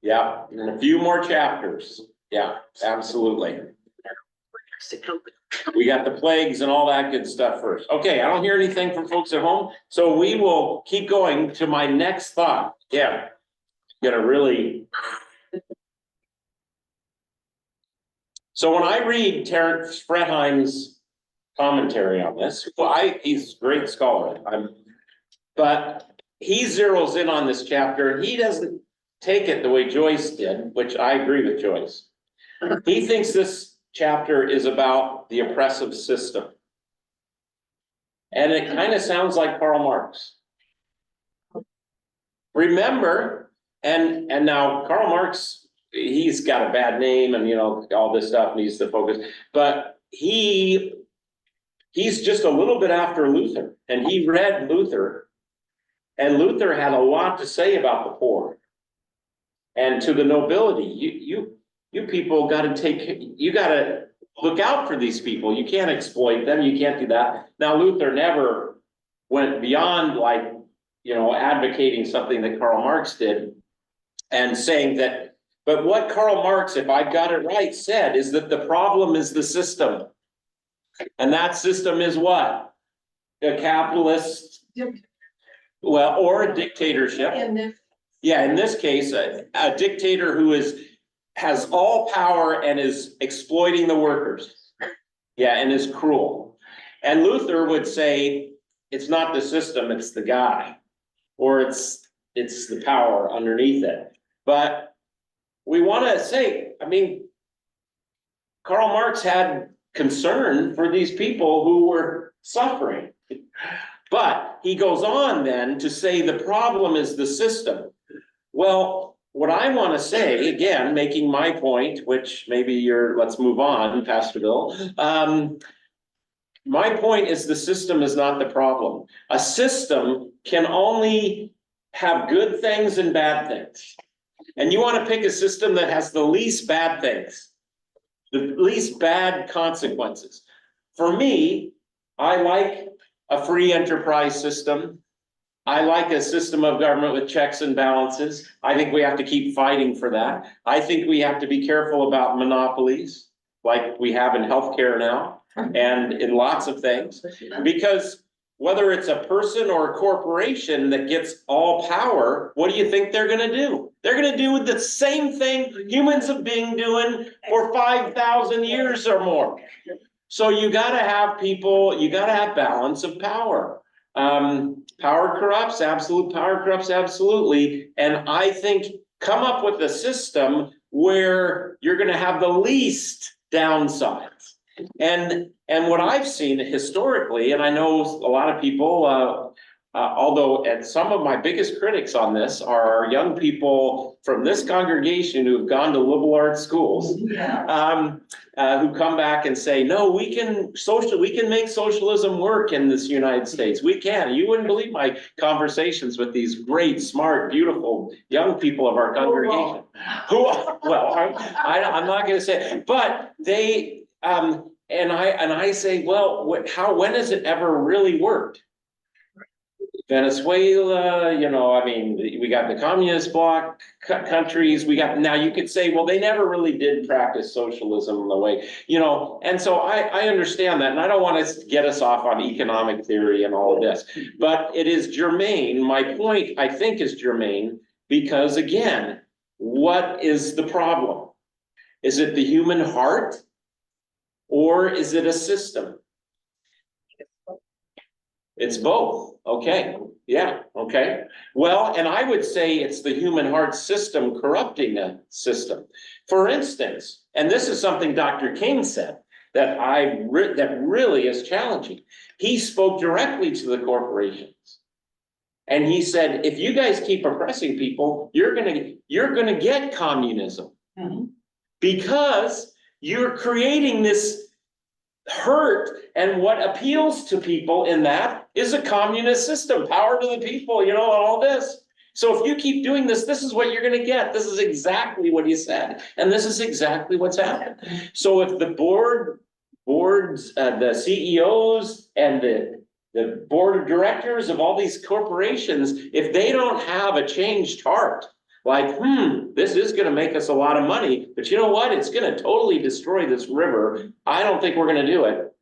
Yeah, in a few more chapters, yeah, absolutely. We got the plagues and all that good stuff first. Okay, I don't hear anything from folks at home, so we will keep going to my next thought, yeah. Gonna really. So when I read Terence Fretheim's commentary on this, well, he's a great scholar, but he zeroes in on this chapter, and he doesn't take it the way Joyce did, which I agree with Joyce. He thinks this chapter is about the oppressive system. And it kind of sounds like Karl Marx. Remember, and now Karl Marx, he's got a bad name and all this stuff needs to focus, but he's just a little bit after Luther, and he read Luther. And Luther had a lot to say about the poor and to the nobility. You people got to look out for these people. You can't exploit them. You can't do that. Now, Luther never went beyond advocating something that Karl Marx did and saying that, but what Karl Marx, if I got it right, said is that the problem is the system. And that system is what? A capitalist. Well, or a dictatorship. Yeah, in this case, a dictator who has all power and is exploiting the workers. Yeah, and is cruel. And Luther would say, it's not the system, it's the guy. Or it's the power underneath it. But we want to say, Karl Marx had concern for these people who were suffering. But he goes on then to say the problem is the system. Well, what I want to say, again, making my point, which maybe let's move on, Pastor Bill. My point is the system is not the problem. A system can only have good things and bad things. And you want to pick a system that has the least bad things, the least bad consequences. For me, I like a free enterprise system. I like a system of government with checks and balances. I think we have to keep fighting for that. I think we have to be careful about monopolies like we have in healthcare now and in lots of things, because whether it's a person or a corporation that gets all power, what do you think they're going to do? They're going to do the same thing humans have been doing for 5,000 years or more. So you got to have balance of power. Power corrupts, absolute power corrupts, absolutely. And I think come up with a system where you're going to have the least downsides. And what I've seen historically, and I know a lot of people, although and some of my biggest critics on this are young people from this congregation who've gone to liberal arts schools, who come back and say, no, we can make socialism work in this United States. We can. You wouldn't believe my conversations with these great, smart, beautiful young people of our congregation. I'm not going to say, but they, and I say, well, when has it ever really worked? Venezuela, I mean, we got the communist bloc countries, now you could say, well, they never really did practice socialism in the way, and so I understand that, and I don't want to get us off on economic theory and all of this, but it is germane, my point, I think, is germane, because again, what is the problem? Is it the human heart? Or is it a system? It's both. Okay, yeah, okay. Well, and I would say it's the human heart system corrupting a system. For instance, and this is something Dr. King said that that really is challenging. He spoke directly to the corporations. And he said, if you guys keep oppressing people, you're gonna get communism. Because you're creating this hurt, and what appeals to people in that is a communist system, power to the people, and all this. So if you keep doing this, this is what you're gonna get. This is exactly what he said, and this is exactly what's happened. So if the boards, the CEOs and the board of directors of all these corporations, if they don't have a changed heart, like, this is gonna make us a lot of money, but you know what? It's gonna totally destroy this river. I don't think we're gonna do it.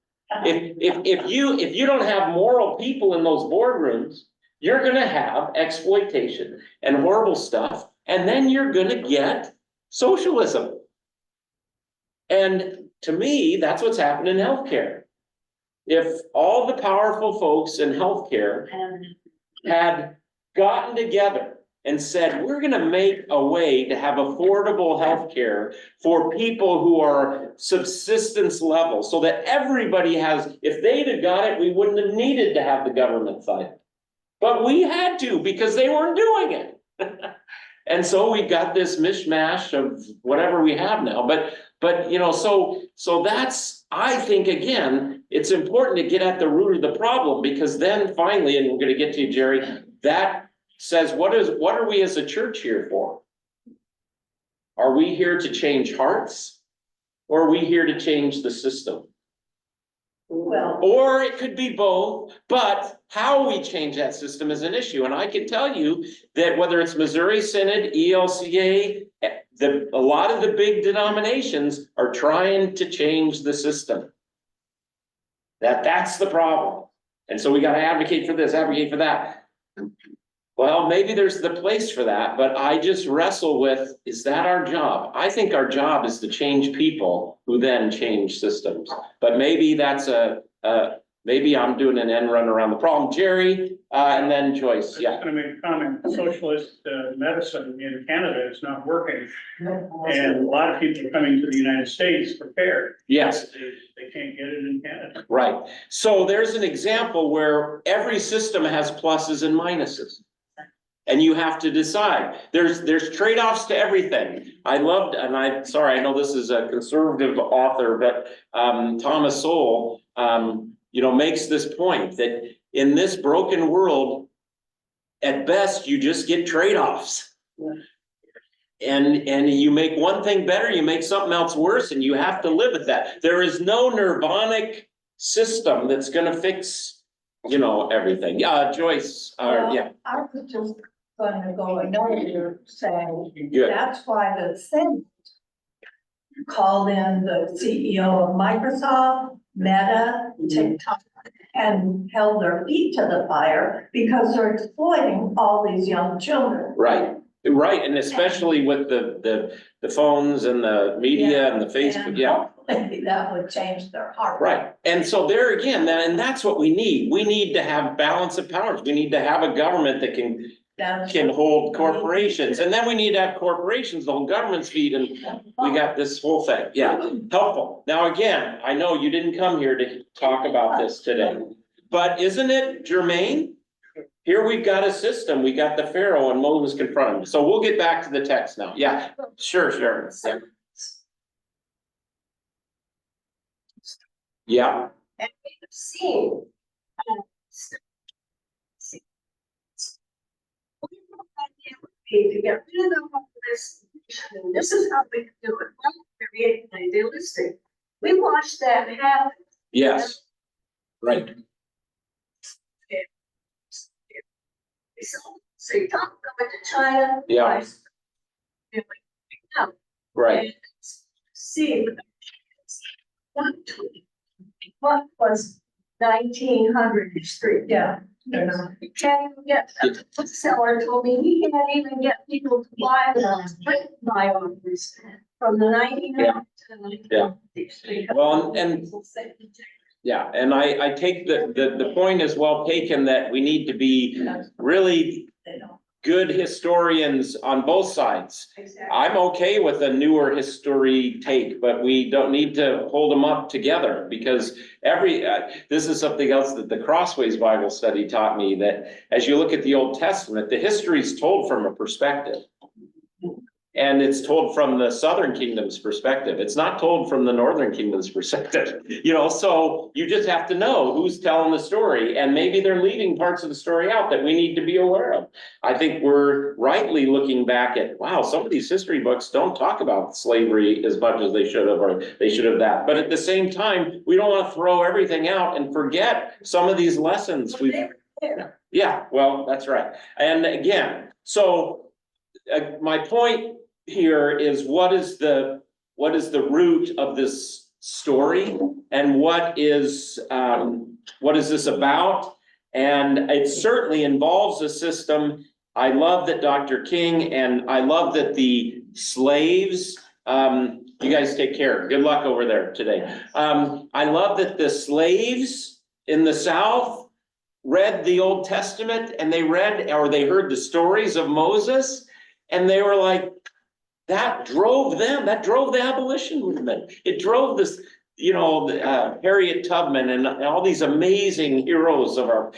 If you don't have moral people in those boardrooms, you're gonna have exploitation and horrible stuff, and then you're gonna get socialism. And to me, that's what's happened in healthcare. If all the powerful folks in healthcare had gotten together and said, we're gonna make a way to have affordable healthcare for people who are subsistence level, so that everybody has, if they'd have got it, we wouldn't have needed to have the government fund. But we had to, because they weren't doing it. And so we got this mishmash of whatever we have now, but so that's, I think, again, it's important to get at the root of the problem, because then finally, and we're gonna get to you, Jerry, that says, what are we as a church here for? Are we here to change hearts? Or are we here to change the system? Well, Or it could be both, but how we change that system is an issue. And I can tell you that whether it's Missouri Synod, ELCA, a lot of the big denominations are trying to change the system. That's the problem. And so we got to advocate for this, advocate for that. Well, maybe there's the place for that, but I just wrestle with, is that our job? I think our job is to change people who then change systems. But maybe that's maybe I'm doing an end run around the problem. Jerry, and then Joyce, I'm yeah. just gonna make a comment. Socialist medicine in Canada is not working. And a lot of people are coming to the United States prepared. Yes. They can't get it in Canada. Right. So there's an example where every system has pluses and minuses. And you have to decide. There's trade-offs to everything. I loved, and I'm sorry, I know this is a conservative author, but Thomas Sowell, makes this point that in this broken world, at best, you just get trade-offs. And you make one thing better, you make something else worse, and you have to live with that. There is no nirvanic system that's gonna fix, everything. Joyce, yeah. I was just going to go, I know you're saying, Good. that's why the Senate called in the CEO of Microsoft, Meta, TikTok, and held their feet to the fire because they're exploiting all these young children. Right, and especially with the phones and the media and the Facebook, And yeah. hopefully that would change their heart. Right, and so there again, and that's what we need. We need to have balance of powers. We need to have a government that can hold corporations, and then we need to have corporations, the whole government's feet, and we got this whole thing, yeah, helpful. Now, again, I know you didn't come here to talk about this today, but isn't it germane? Here we've got a system, we got the Pharoh and Moses confronted him, so we'll get back to the text now, yeah, sure, yeah. Yeah, And we have seen. To get rid of all this, and this is how we do it, not very idealistic. We watched that happen. yes, right, So you talk going to China. Yeah. Right, And see what was 1900 history. Yeah. You know, you can't even get, a bookseller told me he can't even get people to buy the print biographies from the 1900s to the 1950s. Well, and- yeah, and I take the point is well taken that we need to be really They don't. good historians on both sides. Exactly. I'm okay with a newer history take, but we don't need to hold them up together because this is something else that the Crossways Bible study taught me, that as you look at the Old Testament, the history is told from a perspective. And it's told from the Southern Kingdom's perspective. It's not told from the Northern Kingdom's perspective, so you just have to know who's telling the story, and maybe they're leaving parts of the story out that we need to be aware of. I think we're rightly looking back at, wow, some of these history books don't talk about slavery as much as they should have, or they should have that. But at the same time, we don't want to throw everything out and forget some of these lessons. Yeah, well, that's right. And again, so my point here is what is the root of this story, and what is this about? And it certainly involves a system. I love that Dr. King, and I love that the slaves, you guys take care. Good luck over there today. I love that the slaves in the South read the Old Testament, and they heard the stories of Moses, and they were like, that drove the abolition movement. It drove this, Harriet Tubman and all these amazing heroes of our,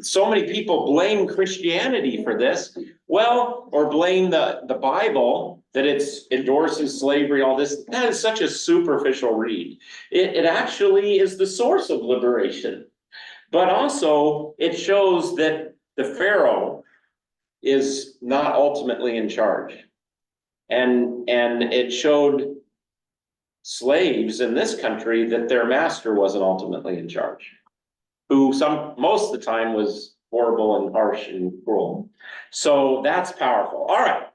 so many people blame Christianity for this. Well, or blame the Bible that it endorses slavery, all this. That is such a superficial read. It actually is the source of liberation. But also it shows that the Pharaoh is not ultimately in charge. And it showed slaves in this country that their master wasn't ultimately in charge, who most of the time was horrible and harsh and cruel. So that's powerful. All right.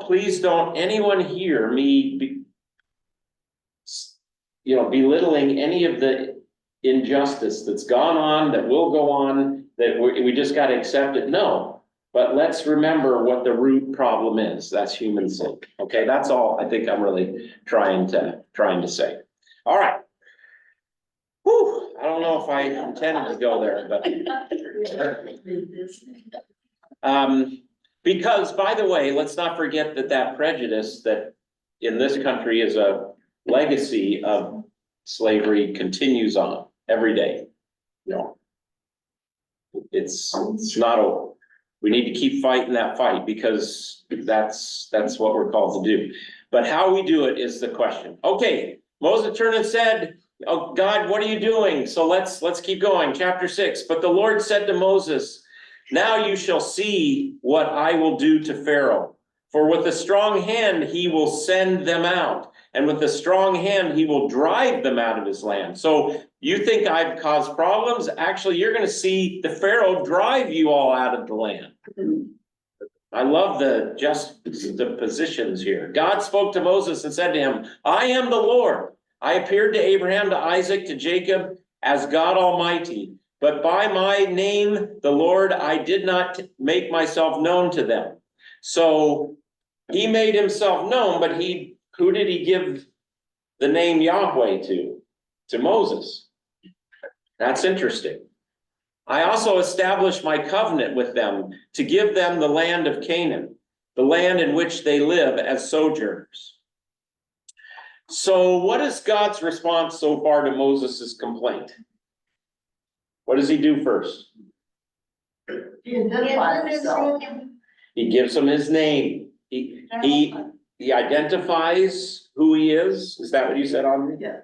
Please don't anyone hear me belittling any of the injustice that's gone on, that will go on, that we just got to accept it. No, but let's remember what the root problem is. That's human sin. Okay, that's all I think I'm really trying to say. All right. Whew, I don't know if I intended to go there, but because, by the way, let's not forget that prejudice that in this country is a legacy of slavery continues on every day. It's not over. We need to keep fighting that fight, because that's what we're called to do. But how we do it is the question. Okay, Moses turned and said, "Oh God, what are you doing?" So let's keep going. Chapter 6. But the Lord said to Moses, "Now you shall see what I will do to Pharaoh. For with a strong hand he will send them out, and with a strong hand he will drive them out of his land." So you think I've caused problems? Actually, you're going to see the Pharaoh drive you all out of the land. I love the positions here. God spoke to Moses and said to him, "I am the Lord. I appeared to Abraham, to Isaac, to Jacob as God Almighty. But by my name, the Lord, I did not make myself known to them." So he made himself known, but who did he give the name Yahweh to? To Moses. That's interesting. "I also established my covenant with them to give them the land of Canaan, the land in which they live as sojourners." So what is God's response so far to Moses' complaint? What does he do first? He identifies himself. He gives him his name. He identifies who he is. Is that what you said, Audrey? Yeah.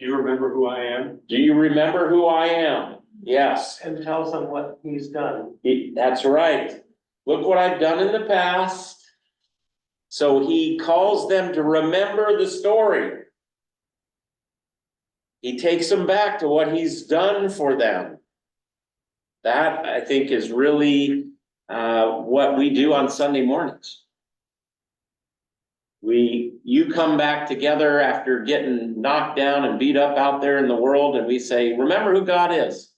Do you remember who I am? Do you remember who I am? Yes. And tells them what he's done. That's right. Look what I've done in the past. So he calls them to remember the story. He takes them back to what he's done for them. That, I think, is really what we do on Sunday mornings. You come back together after getting knocked down and beat up out there in the world, and we say, remember who God is.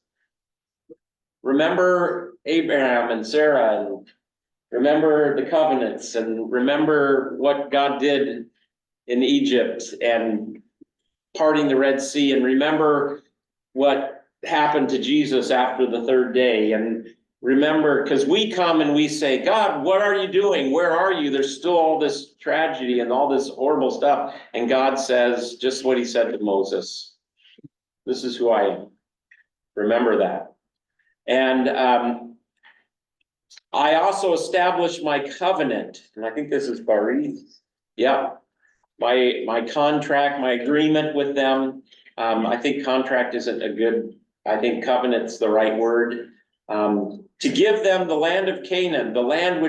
Remember Abraham and Sarah, and remember the covenants, and remember what God did in Egypt and parting the Red Sea, and remember what happened to Jesus after the third day. And remember, because we come and we say, God, what are you doing? Where are you? There's still all this tragedy and all this horrible stuff. And God says just what he said to Moses. This is who I am. Remember that. And I also established my covenant, and I think this is Barith. Yeah. My contract, my agreement with them. I think contract isn't a good, I think covenant's the right word. To give them the land of Canaan, the land in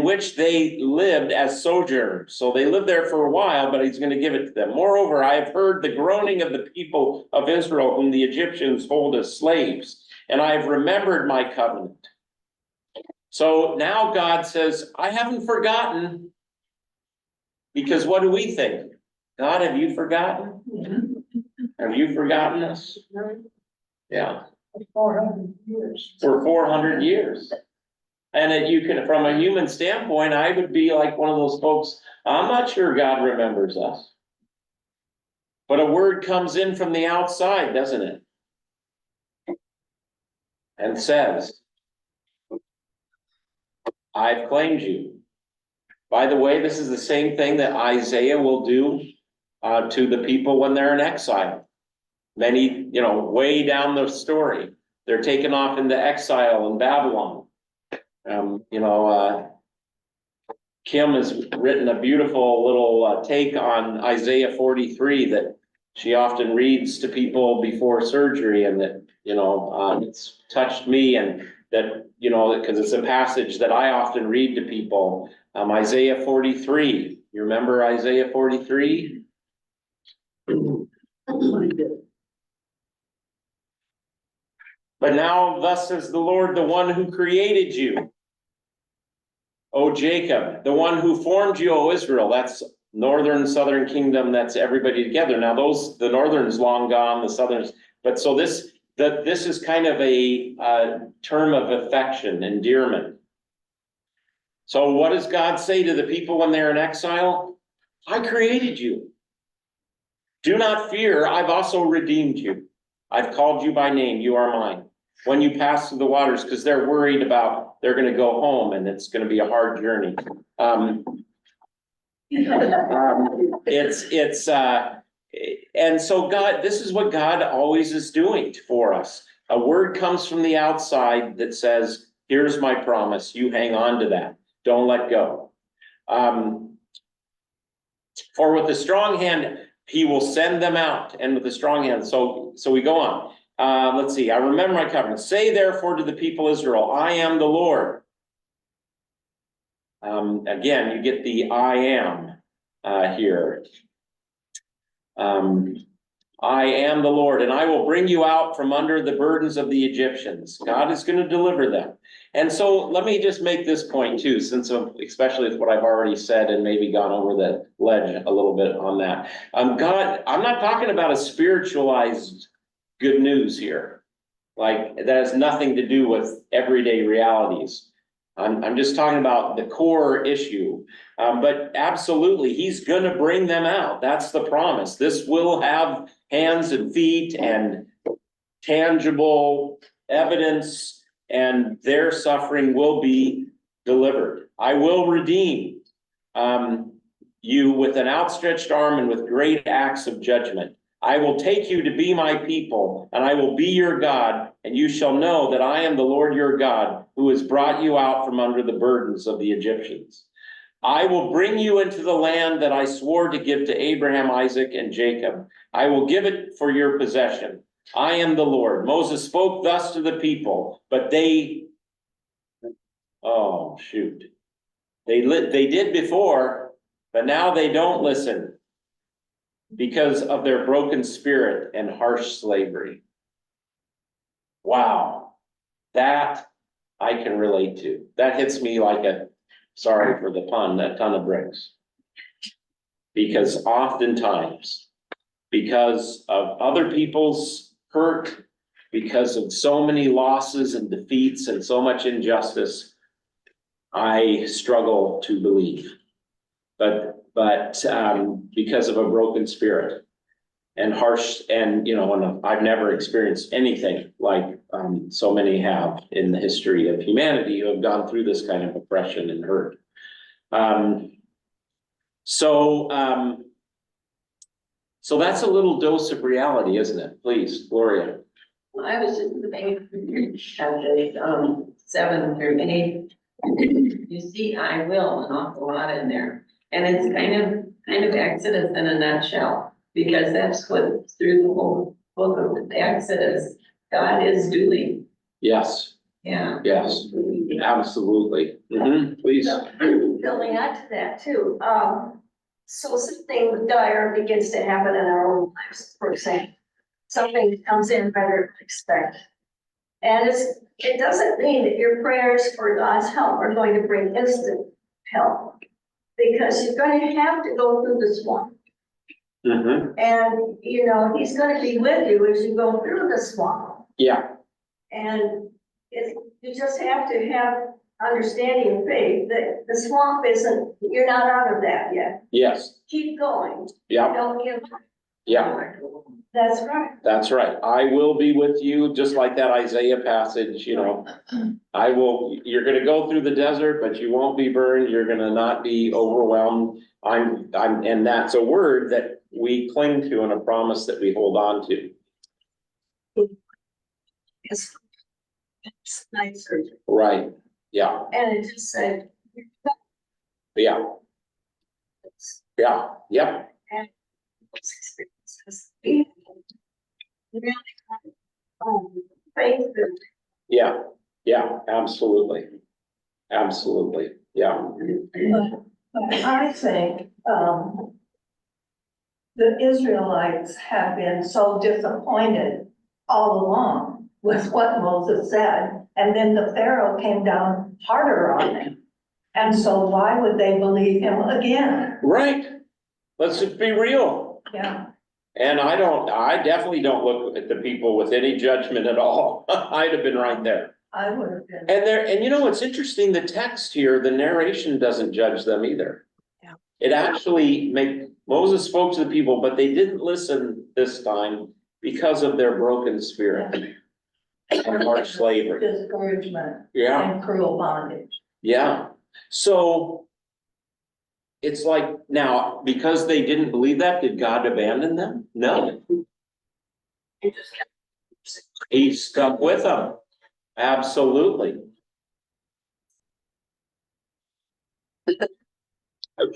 which they lived as sojourners. So they lived there for a while, but he's going to give it to them. Moreover, I have heard the groaning of the people of Israel, whom the Egyptians hold as slaves, and I have remembered my covenant. So now God says, I haven't forgotten. Because what do we think? God, have you forgotten? Have you forgotten us? Yeah. 400 years. For 400 years. And you can, from a human standpoint, I would be like one of those folks, I'm not sure God remembers us. But a word comes in from the outside, doesn't it? And says, I've claimed you. By the way, this is the same thing that Isaiah will do to the people when they're in exile. Many, way down the story, they're taken off into exile in Babylon. Kim has written a beautiful little take on Isaiah 43 that she often reads to people before surgery, and that, it's touched me, and that, because it's a passage that I often read to people. Isaiah 43, you remember Isaiah 43? But now thus says the Lord, the one who created you, O Jacob, the one who formed you, O Israel. That's northern, southern kingdom, that's everybody together. Now the northern's long gone, the southern's, but so this is kind of a term of affection, endearment. So what does God say to the people when they're in exile? I created you. Do not fear, I've also redeemed you. I've called you by name, you are mine. When you pass through the waters, because they're worried about they're going to go home and it's going to be a hard journey. And so God, this is what God always is doing for us. A word comes from the outside that says, here's my promise, you hang on to that. Don't let go. For with a strong hand, he will send them out, and with a strong hand. So we go on. Let's see. I remember my covenant. Say therefore to the people Israel, I am the Lord. Again, you get the I am here. I am the Lord, and I will bring you out from under the burdens of the Egyptians. God is going to deliver them. And so let me just make this point too, since especially with what I've already said and maybe gone over the ledge a little bit on that. God, I'm not talking about a spiritualized good news here. Like that has nothing to do with everyday realities. I'm just talking about the core issue. But absolutely, he's going to bring them out. That's the promise. This will have hands and feet and tangible evidence, and their suffering will be delivered. I will redeem you with an outstretched arm and with great acts of judgment. I will take you to be my people, and I will be your God, and you shall know that I am the Lord your God, who has brought you out from under the burdens of the Egyptians. I will bring you into the land that I swore to give to Abraham, Isaac, and Jacob. I will give it for your possession. I am the Lord. Moses spoke thus to the people, but they, oh, shoot. They did before, but now they don't listen because of their broken spirit and harsh slavery. Wow, that I can relate to. That hits me like a, sorry for the pun, a ton of bricks. Because oftentimes, because of other people's hurt, because of so many losses and defeats and so much injustice, I struggle to believe. But because of a broken spirit and harsh, and and I've never experienced anything like so many have in the history of humanity who have gone through this kind of oppression and hurt. So that's a little dose of reality, isn't it? Please, Gloria. Well, I was just looking at 7 through 8. You see, I will an awful lot in there. And it's kind of Exodus in a nutshell, because that's what through the whole book of Exodus, God is doing. Yes. Yeah. Yes, absolutely. Please. Building on to that too, so something dire begins to happen in our own lives, for example. Something comes in better than expected. And it doesn't mean that your prayers for God's help are going to bring instant help, because you're going to have to go through this one. And, he's going to be with you as you go through the swamp. Yeah. And you just have to have understanding and faith that the swamp isn't, you're not out of that yet. Yes. Keep going. Yeah. Don't give up. Yeah. That's right. That's right. I will be with you, just like that Isaiah passage, I will, you're gonna go through the desert, but you won't be burned. You're gonna not be overwhelmed. And that's a word that we cling to and a promise that we hold on to. It's night surgery. Right. Yeah. And it just said, Yeah. Yeah. Yep. and experiences. Really, faith building. Yeah. Yeah. Absolutely. Absolutely. Yeah. But I think, the Israelites have been so disappointed all along with what Moses said. And then the Pharaoh came down harder on them. And so why would they believe him again? Right. Let's just be real. Yeah. And I definitely don't look at the people with any judgment at all. I'd have been right there. I would have been. And what's interesting, the text here, the narration doesn't judge them either. Yeah. It actually Moses spoke to the people, but they didn't listen this time because of their broken spirit and harsh slavery. Discouragement. Yeah. And cruel bondage. Yeah. So it's like, now, because they didn't believe that, did God abandon them? No. He stuck with them. Absolutely.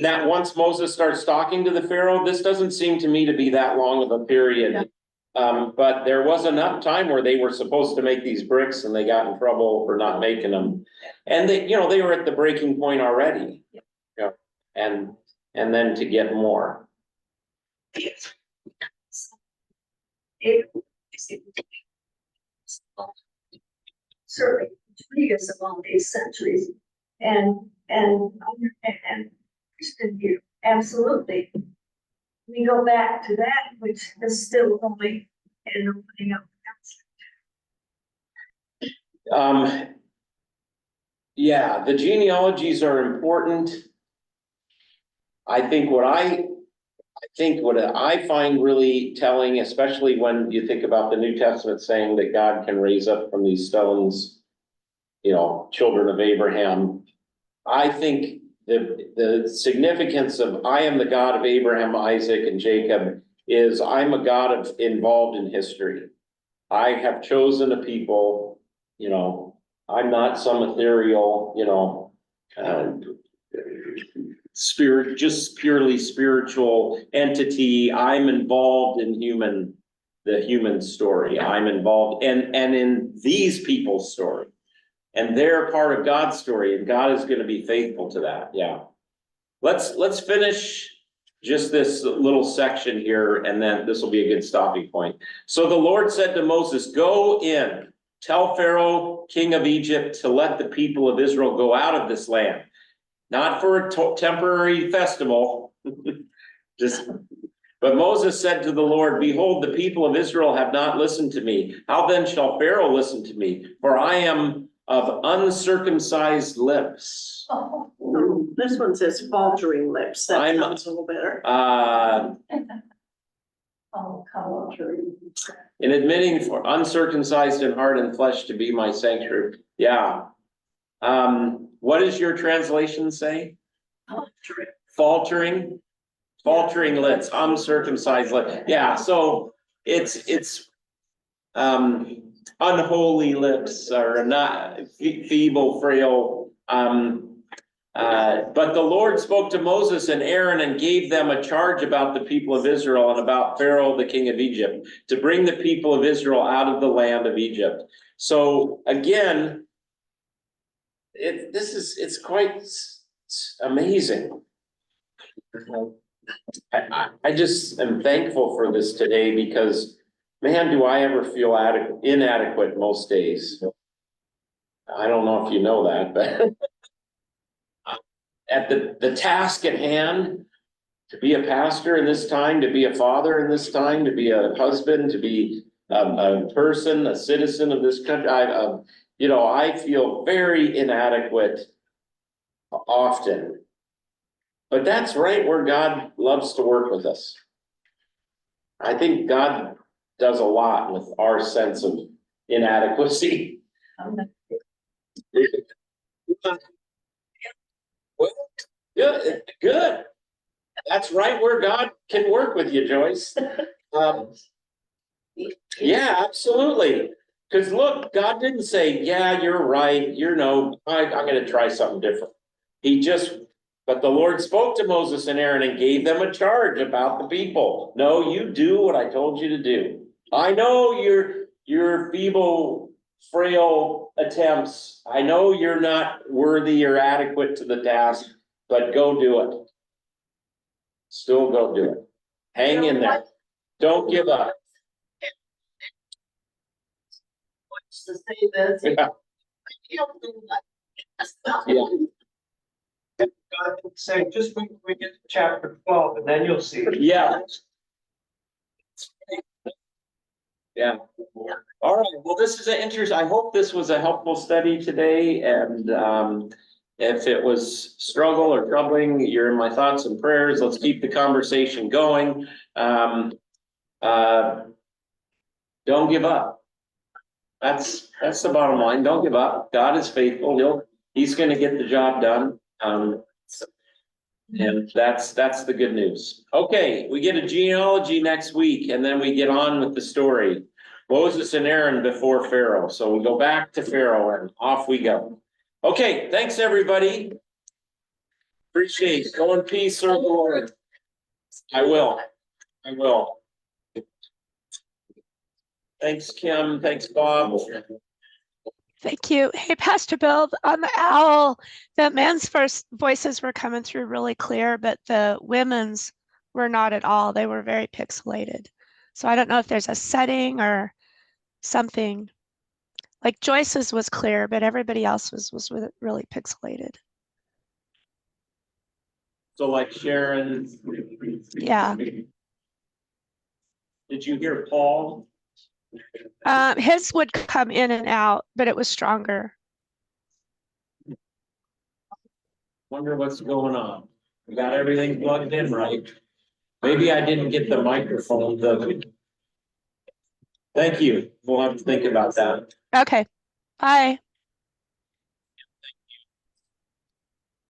Now, once Moses starts talking to the Pharaoh, this doesn't seem to me to be that long of a period. But there was enough time where they were supposed to make these bricks and they got in trouble for not making them. And they were at the breaking point already. Yeah. And then to get more. Certainly, years of all these centuries, and Christian view, absolutely. We go back to that, which is still only an opening up. Yeah, the genealogies are important. I think what I find really telling, especially when you think about the New Testament saying that God can raise up from these stones, children of Abraham. I think the significance of I am the God of Abraham, Isaac, and Jacob is I'm a God involved in history. I have chosen a people, I'm not some ethereal, just purely spiritual entity. I'm involved in the human story. I'm involved and in these people's story. And they're part of God's story, and God is gonna be faithful to that, yeah. Let's finish just this little section here, and then this will be a good stopping point. So the Lord said to Moses, go in, tell Pharaoh, king of Egypt, to let the people of Israel go out of this land. Not for a temporary festival, but Moses said to the Lord, behold, the people of Israel have not listened to me. How then shall Pharaoh listen to me? For I am of uncircumcised lips. This one says faltering lips. That I'm- sounds a little better. In admitting for uncircumcised in heart and flesh to be my sanctuary. Yeah. What does your translation say? Faltering. Faltering lips, uncircumcised lips. Yeah, so it's unholy lips or not feeble, frail. But the Lord spoke to Moses and Aaron and gave them a charge about the people of Israel and about Pharaoh, the king of Egypt, to bring the people of Israel out of the land of Egypt. So again, it's quite amazing. I just am thankful for this today because, man, do I ever feel inadequate most days. I don't know if you know that, but at the task at hand, to be a pastor in this time, to be a father in this time, to be a husband, to be a person, a citizen of this country, I feel very inadequate often. But that's right where God loves to work with us. I think God does a lot with our sense of inadequacy. Well, good. That's right where God can work with you, Joyce. Yeah, absolutely. Because look, God didn't say, yeah, you're right. I'm going to try something different. But the Lord spoke to Moses and Aaron and gave them a charge about the people. No, you do what I told you to do. I know your feeble, frail attempts. I know you're not worthy or adequate to the task, but go do it. Still go do it. Hang in there. Don't give up. To say this. Yeah. Yeah. God saying, just wait till we get to chapter 12 and then you'll see. Yeah. Yeah. All right. Well, this is an interesting, I hope this was a helpful study today. And if it was struggle or troubling, you're in my thoughts and prayers. Let's keep the conversation going. Don't give up. That's the bottom line. Don't give up. God is faithful. He's going to get the job done. And that's the good news. Okay, we get a genealogy next week, and then we get on with the story. Moses and Aaron before Pharaoh. So we go back to Pharaoh and off we go. Okay, thanks everybody. Appreciate it. Go in peace, serve the Lord. I will. Thanks, Kim. Thanks, Bob. Thank you. Hey, Pastor Bill, on the owl, the men's first voices were coming through really clear, but the women's were not at all. They were very pixelated. So I don't know if there's a setting or something. Like Joyce's was clear, but everybody else was really pixelated. So like Sharon. Yeah. Did you hear Paul? His would come in and out, but it was stronger. Wonder what's going on. We got everything plugged in, right? Maybe I didn't get the microphone. Thank you. We'll have to think about that. Okay. Bye.